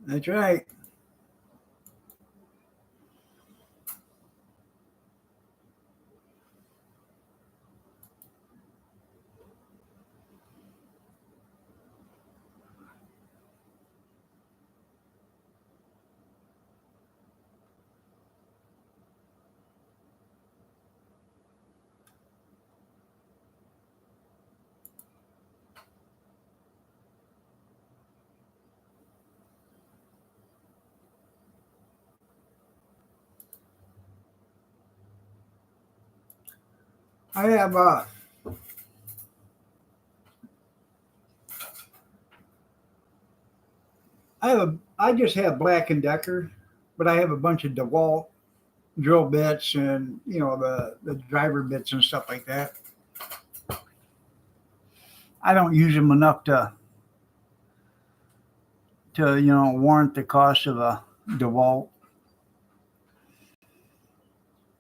That's right. I have I just have Black and Decker, but I have a bunch of DeWalt drill bits and the driver bits and stuff like that. I don't use them enough to warrant the cost of a DeWalt.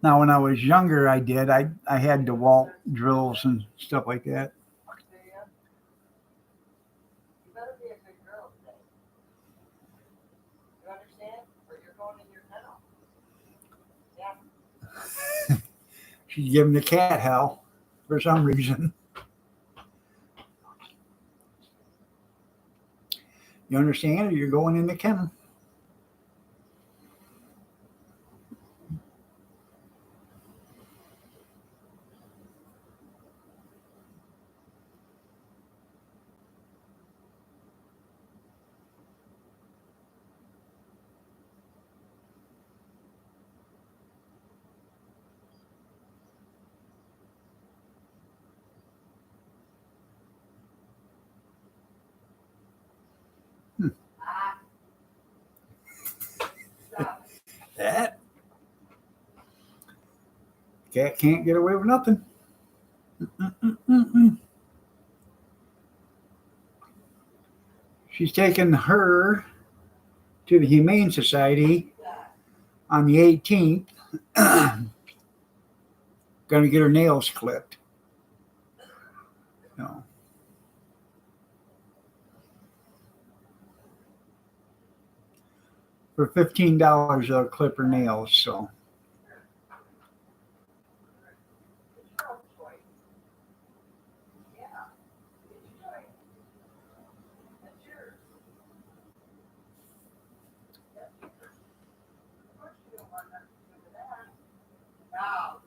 Now, when I was younger, I did. I had DeWalt drills and stuff like that. You better be a good girl today. You understand? Or you're going in your kennel. Yeah. She's giving the cat hell for some reason. You understand? Or you're going in the kennel. Ah, stop. That cat can't get away with nothing. Mm-mm-mm-mm. She's taking her to the Humane Society on the 18th. Going to get her nails clipped. No. For $15, they'll clip her nails. So It's your own choice. Yeah. It's your choice. That's yours. That's yours. Of course you don't want nothing to do with that. No.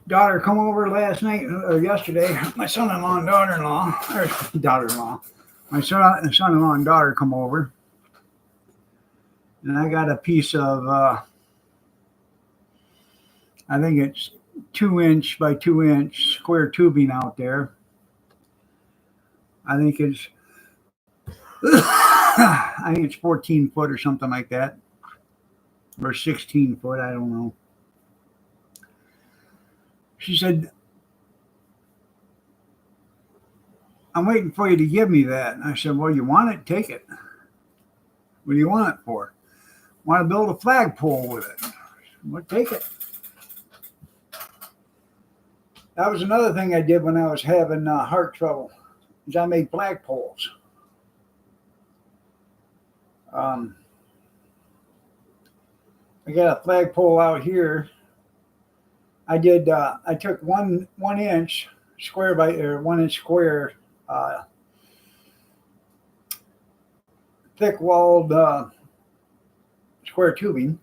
Daughter come over last night or yesterday. My son-in-law and daughter-in-law, or daughter-in-law. My son-in-law and daughter come over, and I got a piece of, I think it's 2-inch by 2-inch square tubing out there. I think it's, I think it's 14 foot or something like that, or 16 foot. I don't know. She said, I'm waiting for you to give me that. And I said, well, you want it? Take it. What do you want it for? Want to build a flagpole with it? Well, take it. That was another thing I did when I was having heart trouble, is I made flagpoles. I got a flagpole out here. I did. I took 1 inch square by, or 1 inch square, thick walled square tubing,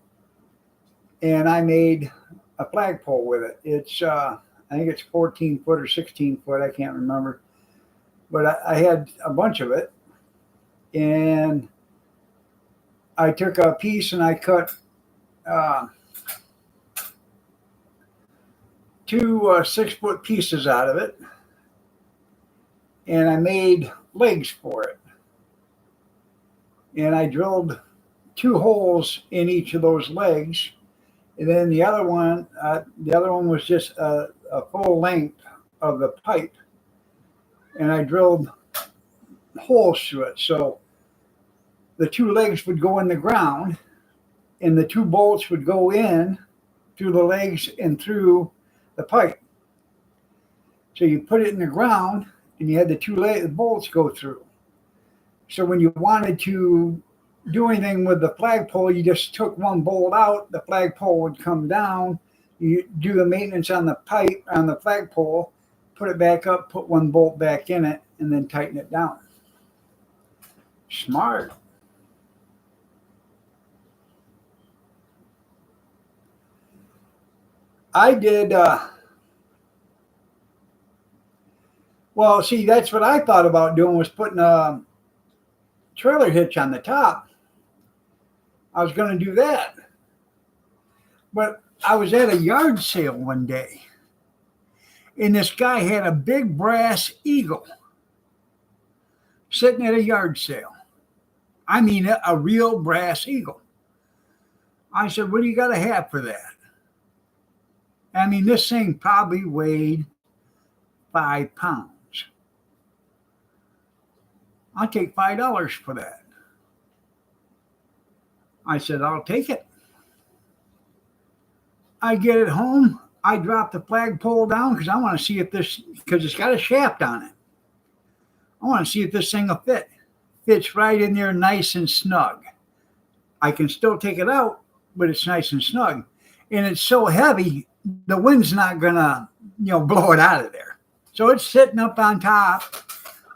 and I made a flagpole with it. It's I think it's 14 foot or 16 foot. I can't remember, but I had a bunch of it, and I took a piece and I cut 2 6-foot pieces out of it, and I made legs for it. And I drilled 2 holes in each of those legs, and then the other one was just a full length of the pipe, and I drilled holes through it. So the 2 legs would go in the ground, and the 2 bolts would go in through the legs and through the pipe. So you put it in the ground, and you had the 2 bolts go through. So when you wanted to do anything with the flagpole, you just took 1 bolt out, the flagpole would come down, you do the maintenance on the pipe, on the flagpole, put it back up, put 1 bolt back in it, and then tighten it down. Smart. I did, well, see, that's what I thought about doing, was putting a trailer hitch on the top. I was going to do that. But I was at a yard sale one day, and this guy had a big brass eagle sitting at a yard sale. I mean, a real brass eagle. I said, what do you got to have for that? I mean, this thing probably weighed 5 pounds. I'll take $5 for that. I said, I'll take it. I get it home. I drop the flagpole down because I want to see if this, because it's got a shaft on it. I want to see if this thing will fit. Fits right in there nice and snug. I can still take it out, but it's nice and snug. And it's so heavy, the wind's not going to, blow it out of there. So it's sitting up on top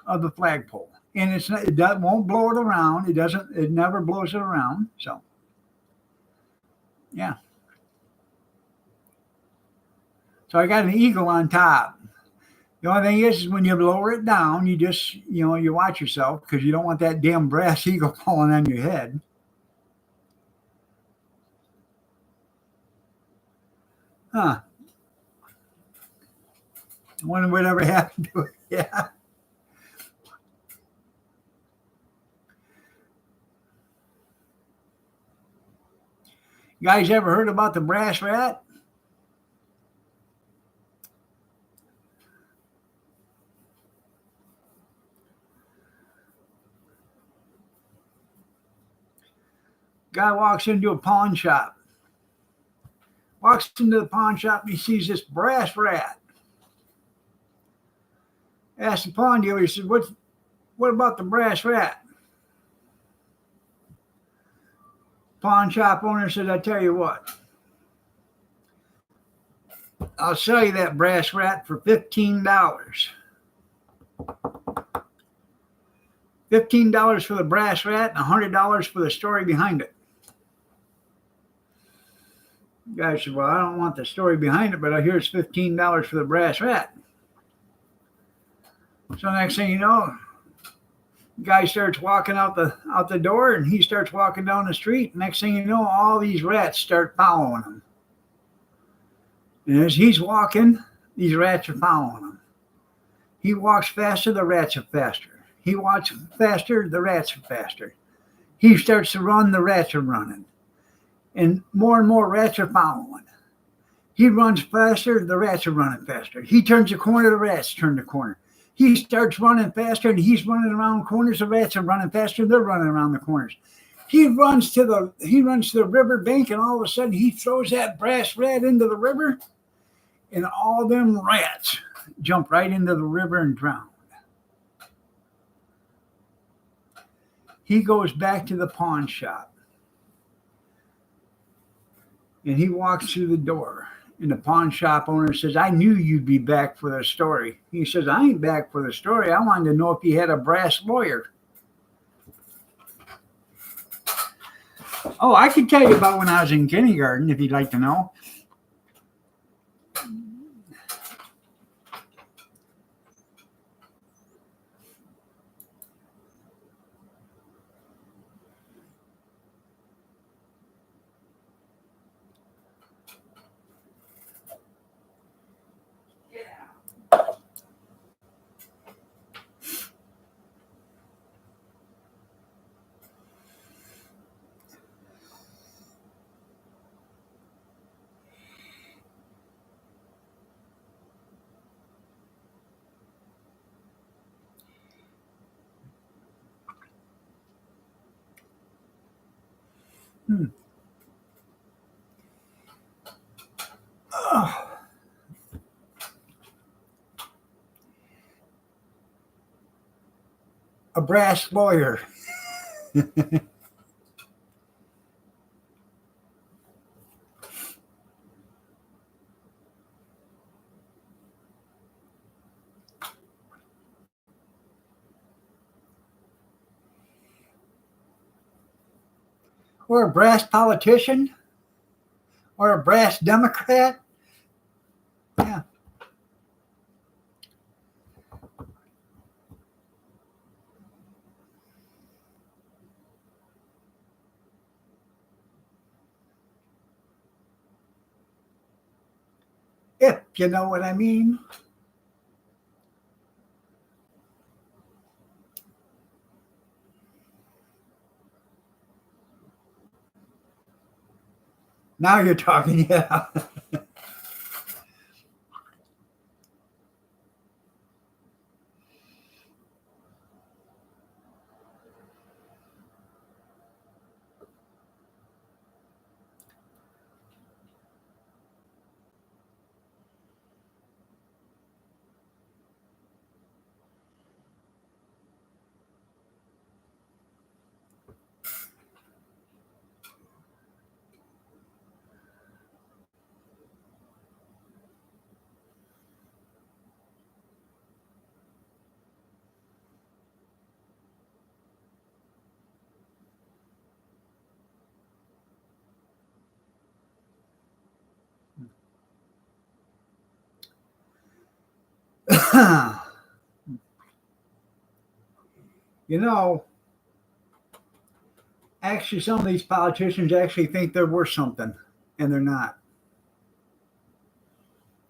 of the flagpole. And it won't blow it around. It never blows it around. So, yeah. So I got an eagle on top. The only thing is when you lower it down, you just, you watch yourself, because you don't want that damn brass eagle falling on your head. Huh. I wonder whatever happened to it. Yeah. You guys ever heard about the brass rat? Guy walks into a pawn shop. Walks into the pawn shop and he sees this brass rat. Asks the pawn dealer, he says, what about the brass rat? Pawn shop owner says, I tell you what, I'll sell you that brass rat for $15. $15 for the brass rat and $100 for the story behind it. The guy said, well, I don't want the story behind it, but I hear it's $15 for the brass rat. So next thing you know, the guy starts walking out the door, and he starts walking down the street. Next thing you know, all these rats start following him. And as he's walking, these rats are following him. He walks faster, the rats are faster. He walks faster, the rats are faster. He starts to run, the rats are running. And more rats are following. He runs faster, the rats are running faster. He turns the corner, the rats turn the corner. He starts running faster, and he's running around corners. The rats are running faster, they're running around the corners. He runs to the river bank, and all of a sudden he throws that brass rat into the river, and all them rats jump right into the river and drown. He goes back to the pawn shop, and he walks through the door, and the pawn shop owner says, I knew you'd be back for the story. He says, I ain't back for the story. I wanted to know if you had a brass lawyer. Oh, I could tell you about when I was in kindergarten, if you'd like to know. A brass lawyer. Or a brass politician, or a brass Democrat. Yeah. If you know what I mean. Now you're talking, yeah. You know, actually, some of these politicians actually think they're worth something, and they're not.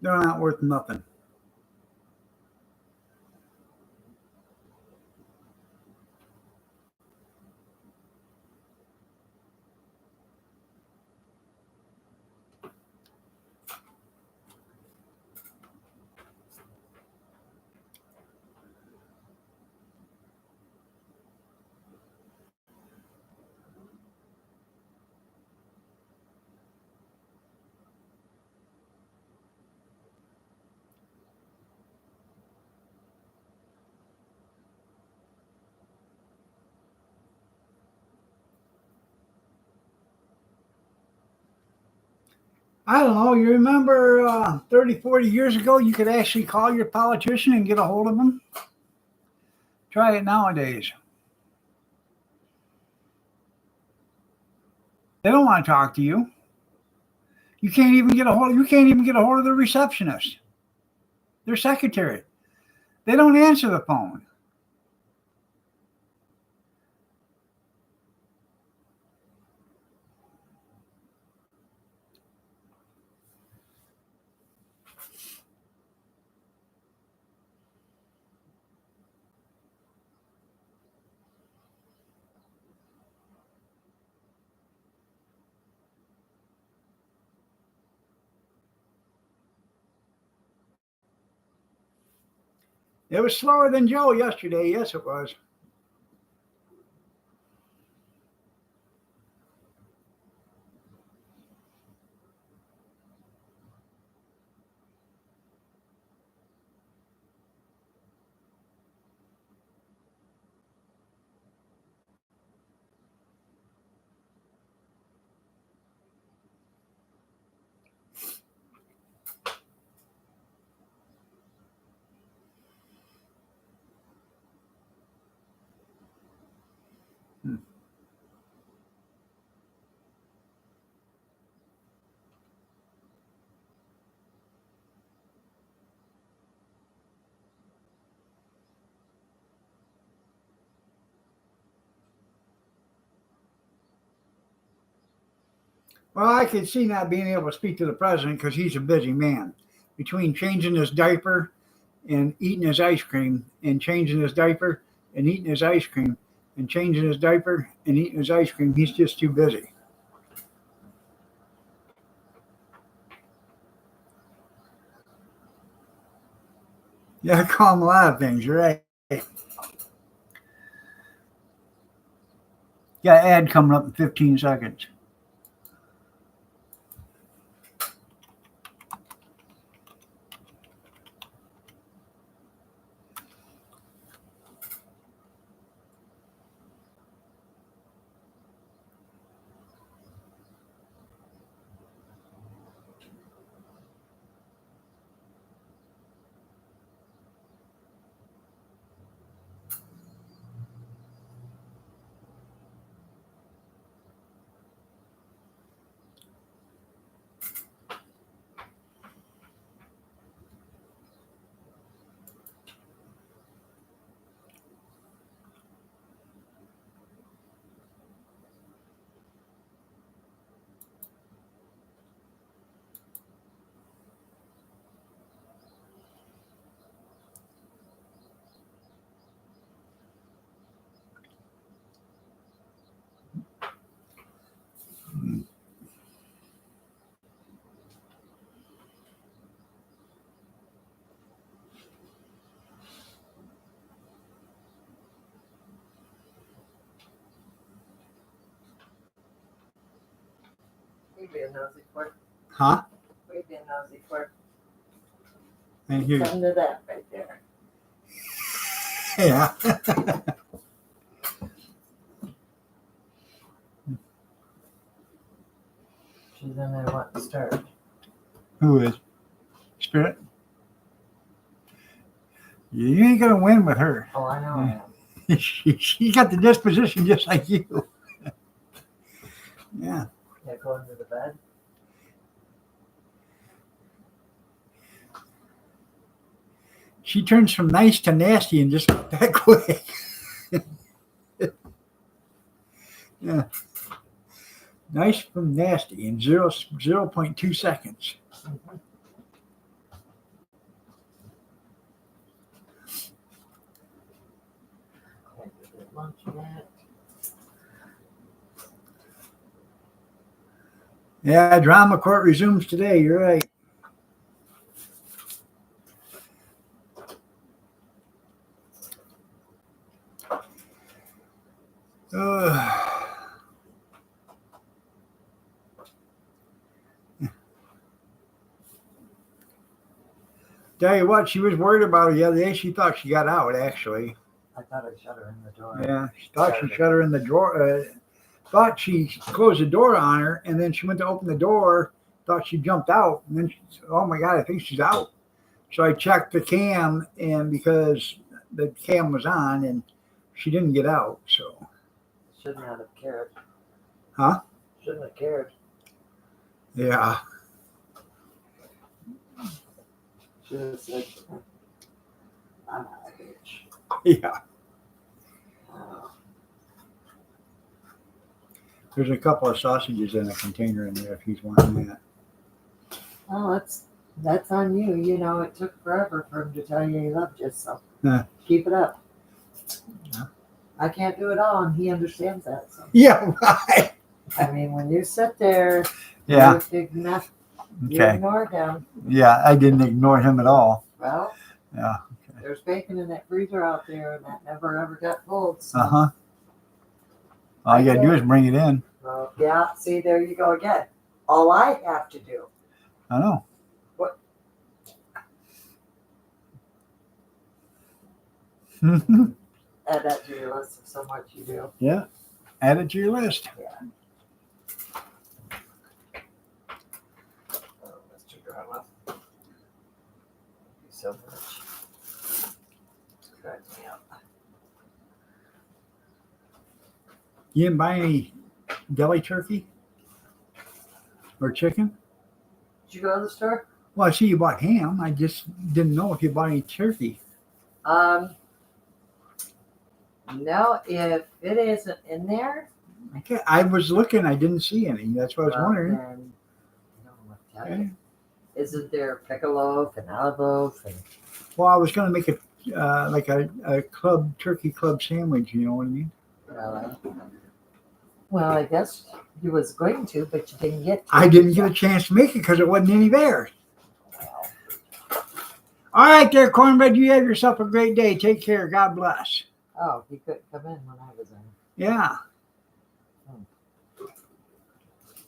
They're not worth nothing. I don't know. You remember 30, 40 years ago, you could actually call your politician and get a hold of them? Try it nowadays. They don't want to talk to you. You can't even get a hold. You can't even get a hold of the receptionist, their secretary. They don't answer the phone. It was slower than Joe yesterday. Yes, it was. Hmm. Well, I could see not being able to speak to the president because he's a busy man. Between changing his diaper and eating his ice cream, and changing his diaper and eating his ice cream, and changing his diaper and eating his ice cream, he's just too busy. Yeah, I call him a lot of things. You're right. Got an ad coming up in 15 seconds. What are you being nosy for? Huh? What are you being nosy for? And here. Listen to that right there. Yeah. She's in there wanting to start. Who is? Spirit? You ain't going to win with her. Oh, I know I am. She got the disposition just like you. Yeah. Yeah, go into the bed. She turns from nice to nasty in just that quick. Yeah. Nice from nasty in 0.2 seconds. Lunch yet? Yeah, drama court resumes today. You're right. Tell you what, she was worried about it the other day. She thought she got out, actually. I thought I shut her in the door. Yeah, she thought she shut her in the drawer. Thought she closed the door on her, and then she went to open the door thought she jumped out, and then she said, "Oh my God, I think she's out." So I checked the cam, and because the cam was on, and she didn't get out. So, Shouldn't have cared. huh? Shouldn't have cared. Yeah, Should have said, I'm not a bitch. yeah. Oh, There's a couple of sausages in a container in there if he's wanting that. well, that's on you. You know, it took forever for him to tell you he loved you, so Yeah. keep it up. Yeah. I can't do it all, and he understands that. So. Yeah, right. I mean, when you sit there, Yeah. you ignore, you Okay. ignore him. Yeah, I didn't ignore him at all. Well, Yeah. there's bacon in that freezer out there, and that never ever got cold. So. Uh huh. All you gotta do is bring it in. Well, yeah, see, there you go again. All I have to do. I know. What? Add that to your list of so much you do. Yeah. Add it to your list. Yeah. Oh, Mr. Drama. Thank you so much. Crack me up. You didn't buy any deli turkey or chicken? Did you go to the store? Well, I see you bought ham. I just didn't know if you bought any turkey. No, if it isn't in there, Okay, I was looking. I didn't see any. That's what I was well, wondering. then, I don't know what to tell Okay. you. Isn't there pickle loaf and olive loaf and Well, I was going to make it like a turkey club sandwich. You know what I mean? well, I guess you was going to, but you didn't get to. I didn't get a chance to make it because there wasn't any there. Well, All right, there, Cornbread. You have yourself a great day. Take care. God bless. oh, he couldn't come in when I was in. Yeah.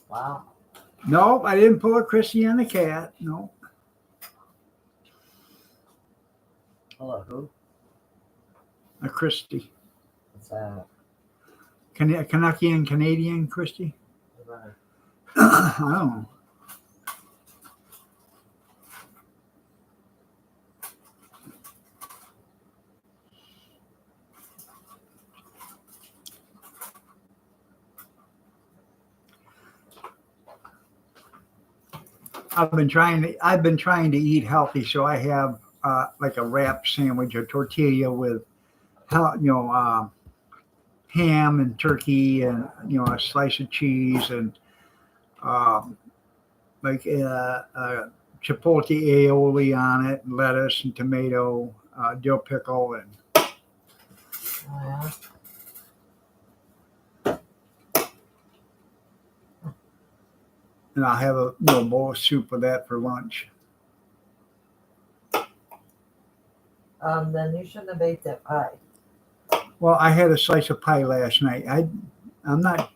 Wow. No, I didn't pull a Chrissy on the cat. No. Hello, who? A Christy. What's that? Canuckian and Canadian Christy. Right. I don't know. I've been trying to eat healthy, so I have like a wrap sandwich, a tortilla with ham and turkey, and a slice of cheese, and like chipotle aioli on it, and lettuce and tomato, dill pickle, and Oh, yeah. I'll have a bowl of soup with that for lunch. Then you shouldn't have ate that pie. Well, I had a slice of pie last night. I'm not.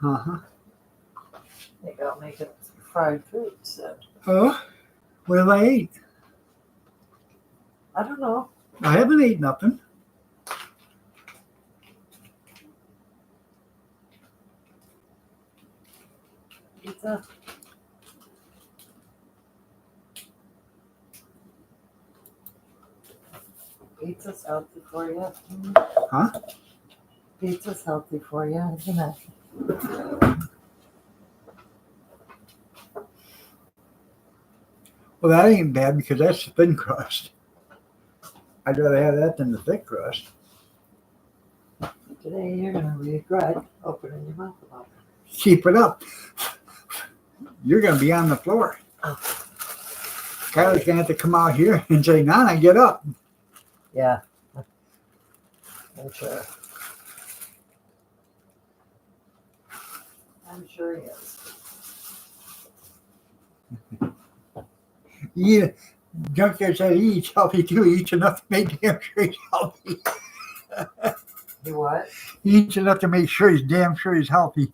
Uh-huh. I think I'll make it fried foods then. Oh, what have I ate? I don't know. I haven't ate nothing. Pizza. Pizza's healthy for you. Huh? Pizza's healthy for you, isn't it? Well, that ain't bad because that's the thin crust. I'd rather have that than the thick crust. Today you're gonna regret opening your mouth about it. Keep it up. You're going to be on the floor. Oh. Kyler's going to have to come out here and say, Nana, get up. Yeah. I'm sure. I'm sure he is. Yeah. Junkyard said he eats healthy too. He eats enough to make damn sure he's healthy. You what? He eats enough to make sure he's damn sure he's healthy.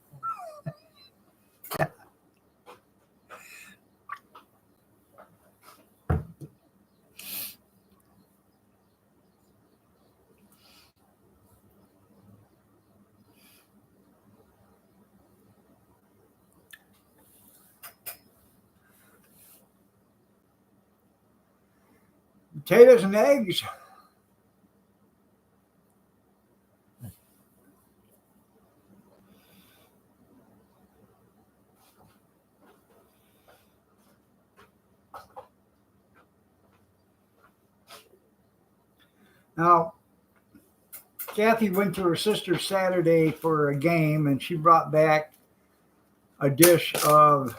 Potatoes and eggs. Now, Kathy went to her sister's Saturday for a game, and she brought back a dish of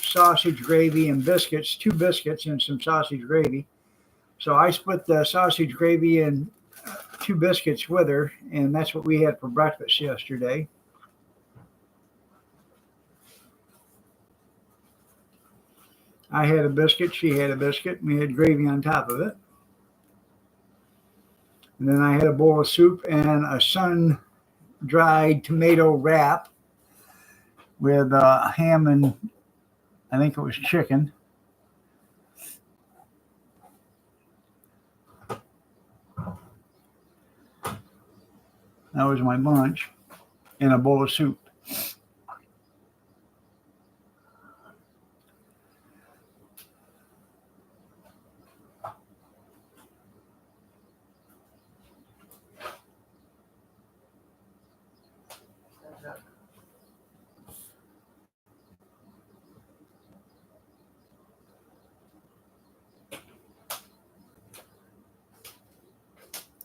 sausage gravy and biscuits, 2 biscuits and some sausage gravy. So I split the sausage gravy and 2 biscuits with her, and that's what we had for breakfast yesterday. I had a biscuit, she had a biscuit, and we had gravy on top of it. And then I had a bowl of soup and a sun-dried tomato wrap with ham and I think it was chicken. That was my lunch, and a bowl of soup.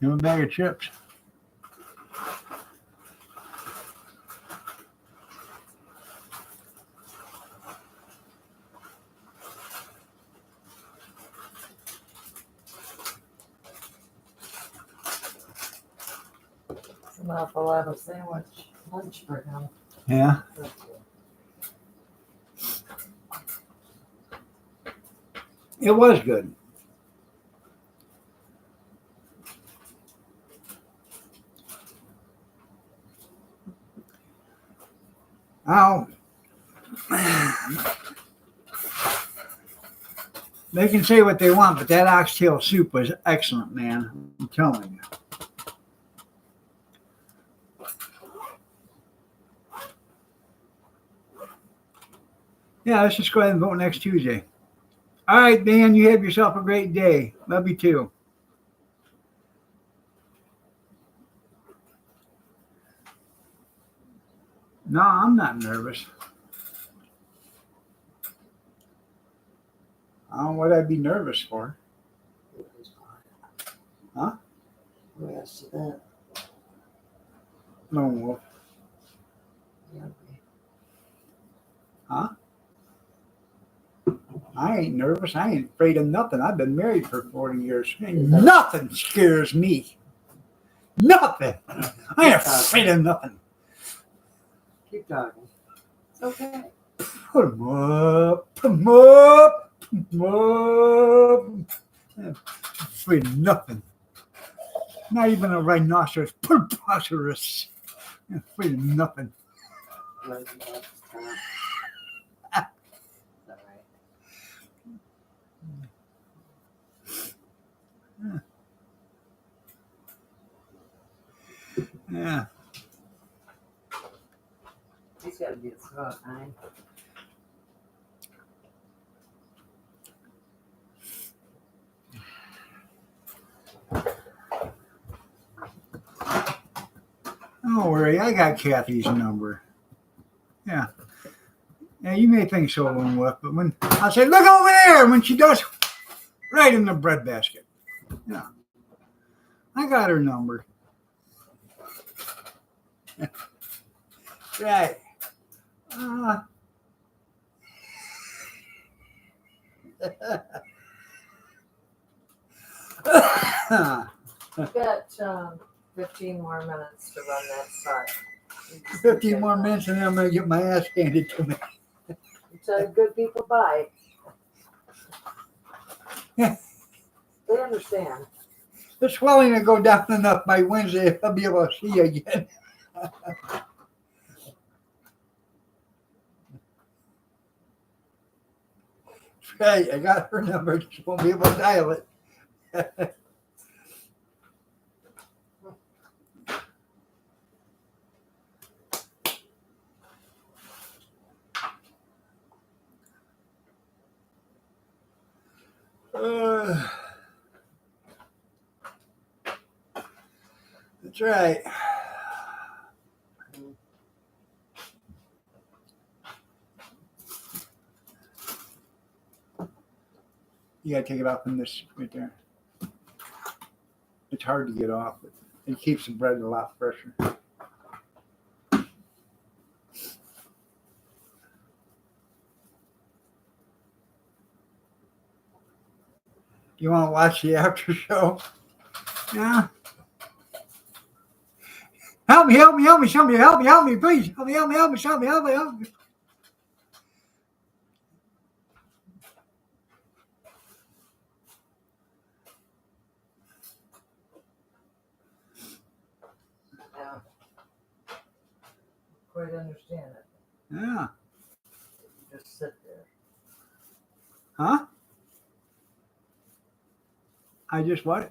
And a bag of chips. It's an awful lot of sandwich lunch for him. Yeah. It was good. Now, they can say what they want, but that oxtail soup was excellent, man. I'm telling you. Yeah, let's just go ahead and vote next Tuesday. All right, Dan, you have yourself a great day. Love you too. No, I'm not nervous. I don't know what I'd be nervous for. Huh? Who asked you that? No, Wolf. Yeah. Huh? I ain't nervous. I ain't afraid of nothing. I've been married for 40 years. Nothing scares me. Nothing. I ain't afraid of nothing. Keep talking. It's okay. Put 'em up. Put 'em up. Put 'em up. I'm afraid of nothing. Not even a rhinoceros. Preposterous. I'm afraid of nothing. It's all right. Yeah. He's got to be at school at 9. Don't worry, I got Kathy's number. Yeah. Yeah, you may think so, Lone Wolf, but when I say, look over there, when she does, right in the breadbasket. Yeah. I got her number. Right. We've got 15 more minutes to run that start. 15 more minutes and then I'm going to get my ass handed to me. So good people buy. Yeah. They understand. The swelling will go down enough by Wednesday if I'll be able to see you again. Right, I got her number, just won't be able to dial it. That's right. You gotta take it off from this right there. It's hard to get off, but it keeps the bread a lot fresher. You want to watch the after show? Yeah. Help me, somebody help me, please. Help me, somebody help me. Yeah. Quite understand it. Yeah. Just sit there. Huh? I just what?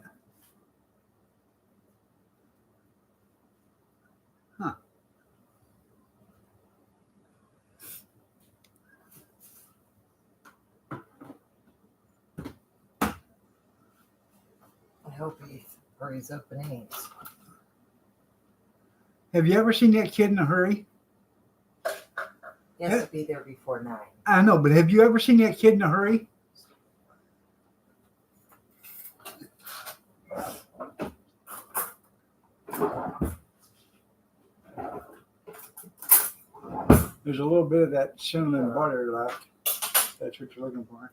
Huh. I hope he hurries up and eats. Have you ever seen that kid in a hurry? He has to be there before 9. I know, but have you ever seen that kid in a hurry? There's a little bit of that cinnamon butter left. That's what you're looking for.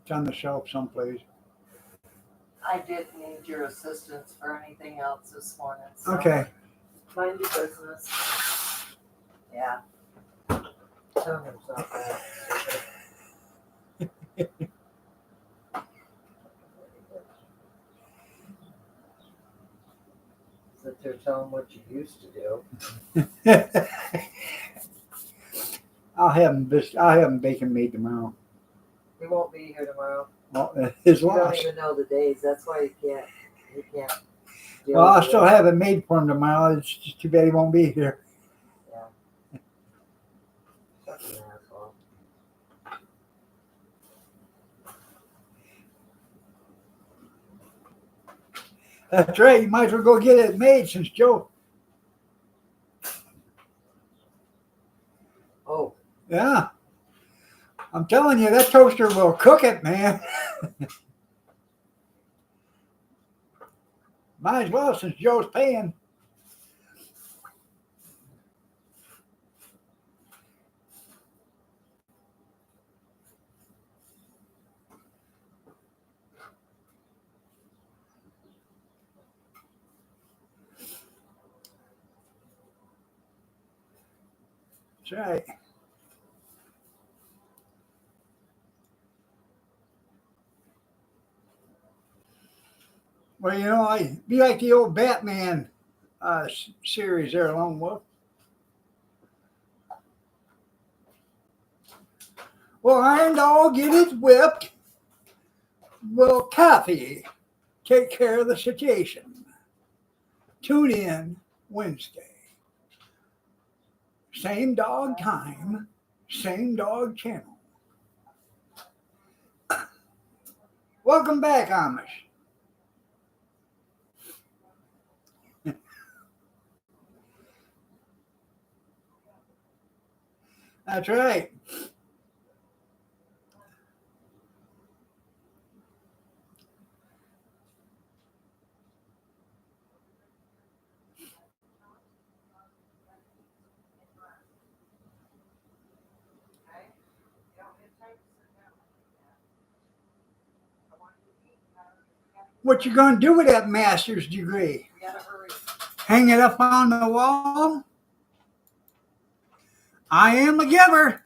It's on the shelf someplace. I didn't need your assistance for anything else this morning. So Okay. mind your business. Yeah. Tell himself that. Sit there telling what you used to do. I'll have him bacon made tomorrow. He won't be here tomorrow. Well, his You don't loss. even know the days. That's why you can't. Deal Well, I'll with still it. have it made for him tomorrow. It's just too bad he won't be here. Yeah. Such an asshole. That's right. You might as well go get it made since Joe. Oh, Yeah. I'm telling you, that toaster will cook it, man. Might as well since Joe's paying. That's right. Well, you know, I be like the old Batman series there, Lone Wolf. Well, Iron Dog get it whipped. Will Kathy take care of the situation? Tune in Wednesday. Same dog time, same dog channel. Welcome back, Amish. That's right. What you gonna do with that master's degree? you gotta hurry. Hang it up on the wall? I am a giver.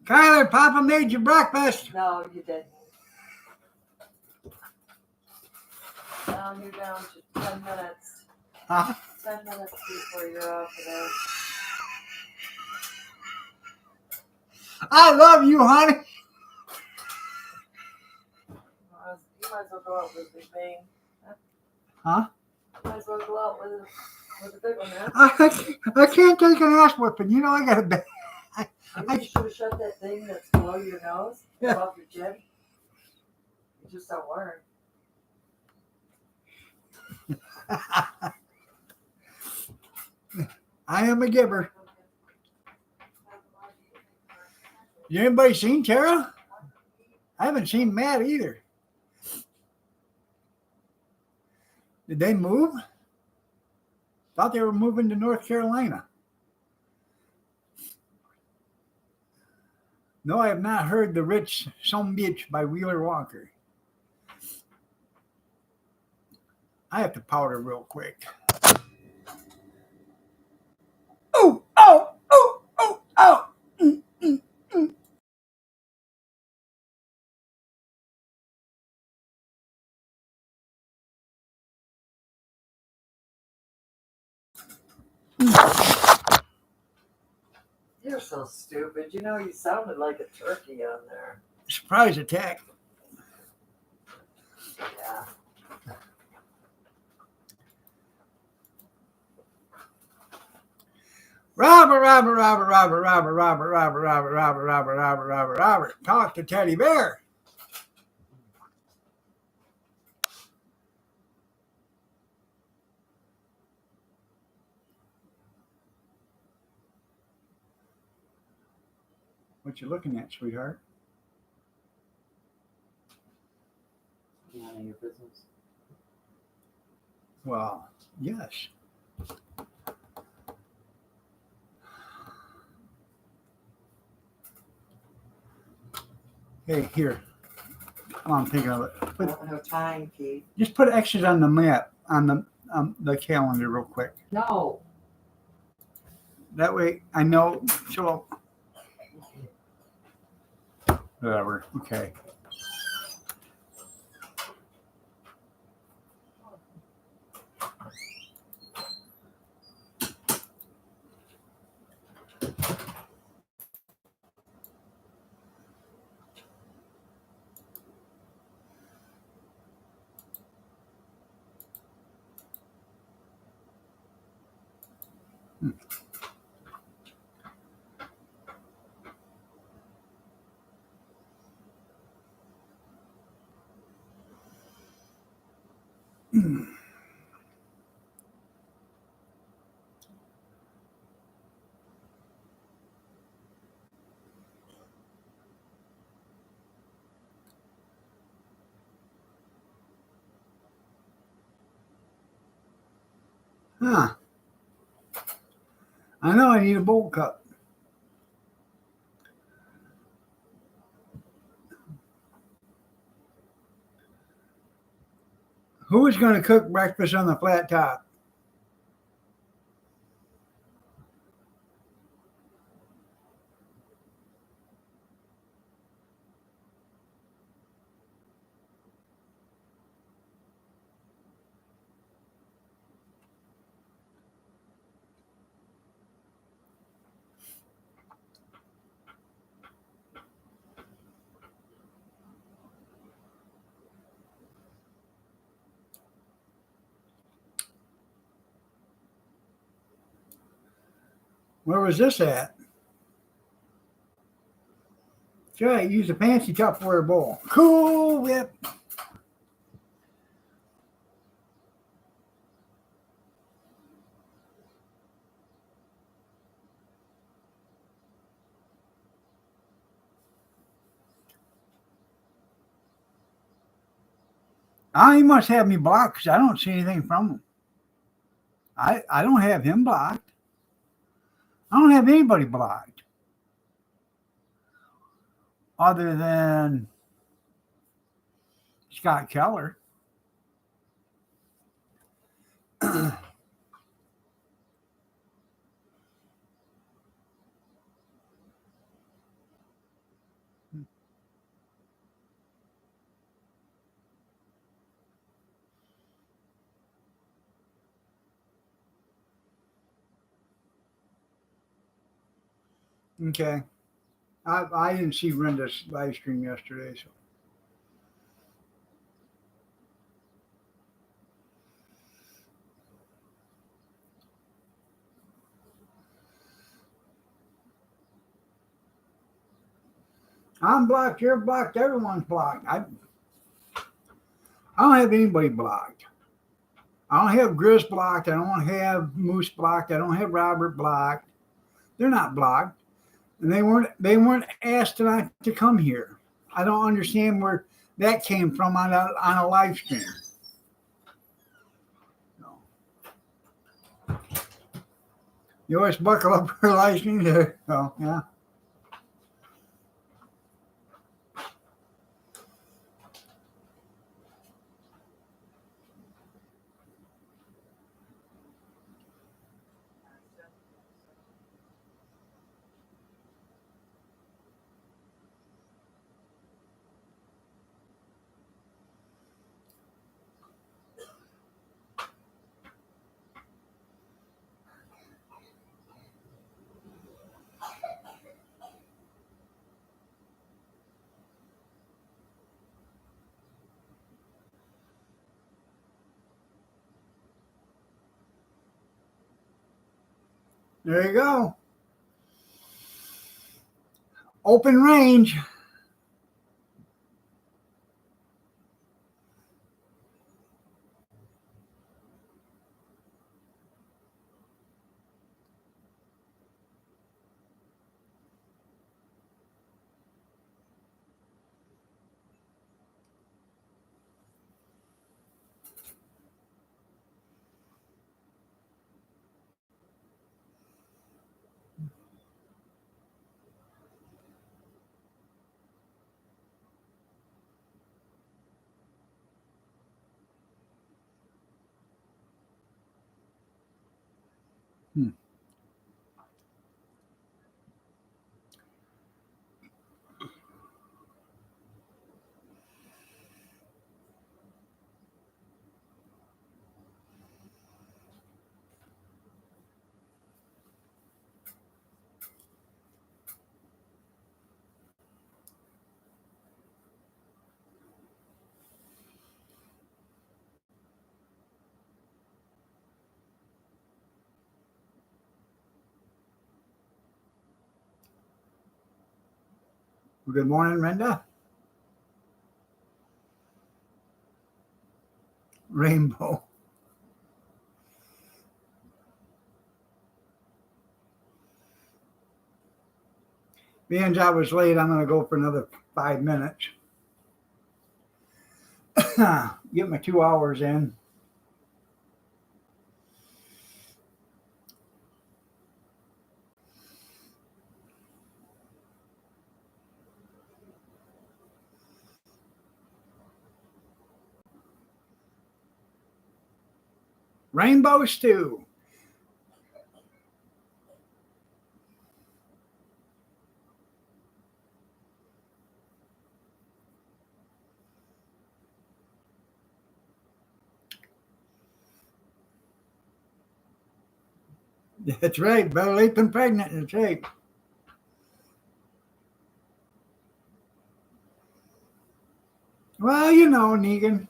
Kyler, Papa made you breakfast. No, you didn't. Now you're down to 10 minutes. Huh? 10 minutes before you're out today. I love you, honey. You might as well go out with a big bang. Huh? You might as well go out with Was a big one, man. I can't take an ass whipping. You know, I got a bad. Maybe you should have shut that thing that's below your nose, Yeah. above your chin. You just don't learn. I am a giver. Has anybody seen Tara? I haven't seen Matt either. Did they move? Thought they were moving to North Carolina. No, I have not heard The Rich Some Bitch by Wheeler Walker. I have to powder real quick. Oh, oh, oh, oh, oh. Mm, mm, mm. You're so stupid. You know, you sounded like a turkey on there. Surprise attack. Yeah. Robert. Talk to Teddy Bear. What you looking at, sweetheart? None of your business. Well, yes. Hey, here. I'm thinking of it. I don't have time, Keith. Just put X's on the map, on the calendar real quick. No. That way I know. So, whatever. Okay. Huh. I know I need a bowl cup. Who is going to cook breakfast on the flat top? Where was this at? Try use a fancy Tupperware bowl. Cool Whip. He must have me blocked because I don't see anything from him. I don't have him blocked. I don't have anybody blocked other than Scott Keller. Okay. I didn't see Renda's live stream yesterday, so. I'm blocked. You're blocked. Everyone's blocked. I don't have anybody blocked. I don't have Grizz blocked. I don't have Moose blocked. I don't have Robert blocked. They're not blocked, and they weren't asked tonight to come here. I don't understand where that came from on a live stream. No. You always buckle up for a live stream there. So yeah. There you go. Open range. Hmm. Good morning, Renda. Rainbow. Being I was late, I'm going to go for another 5 minutes. Get my 2 hours in. Rainbow stew. That's right. Better late than pregnant. That's right. Well, Negan.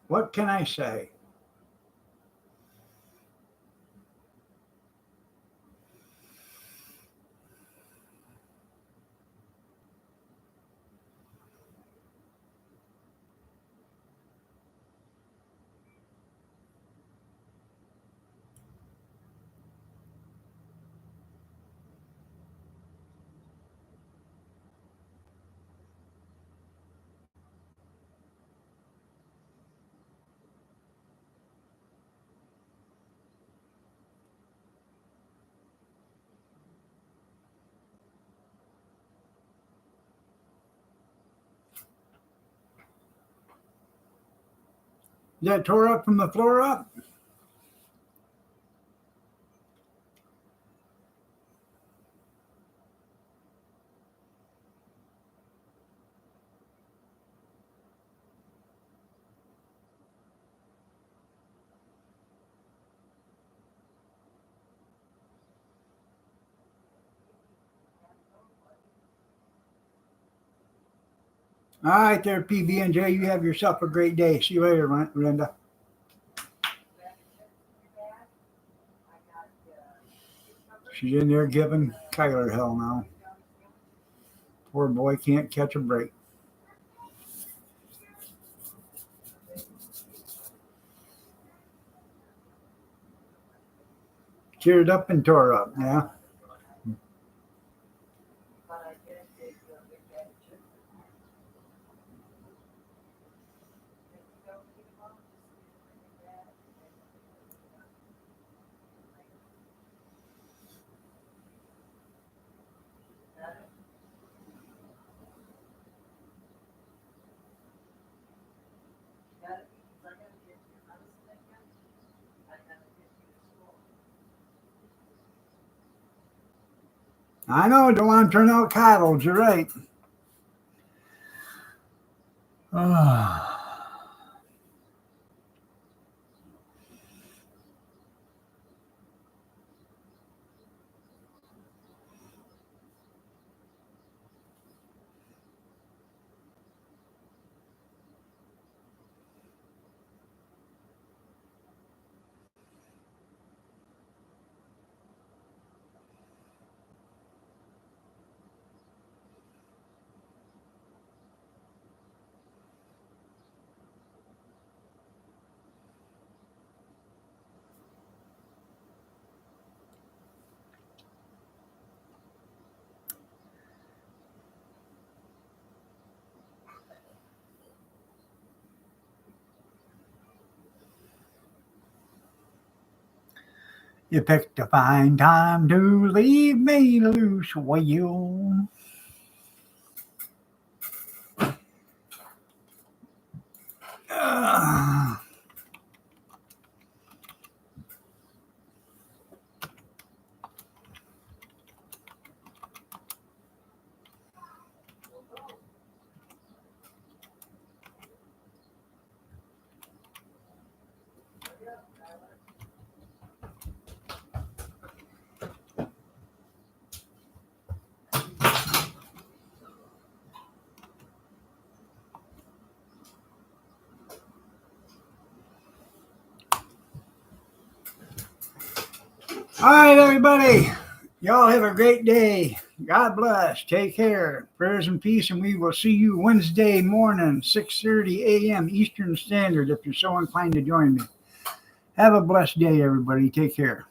What can I say? Is that tore up from the floor up? All right, there, PB&J. You have yourself a great day. See you later, Linda. She's in there giving Kyler hell now. Poor boy can't catch a break. Cheered up and tore up, yeah. I know, don't want to turn out coddled, you're right. You picked a fine time to leave me loose, Will. All right, everybody. Y'all have a great day. God bless. Take care. Prayers and peace, and we will see you Wednesday morning, 6:30 a.m. Eastern Standard, if you're so inclined to join me. Have a blessed day, everybody. Take care.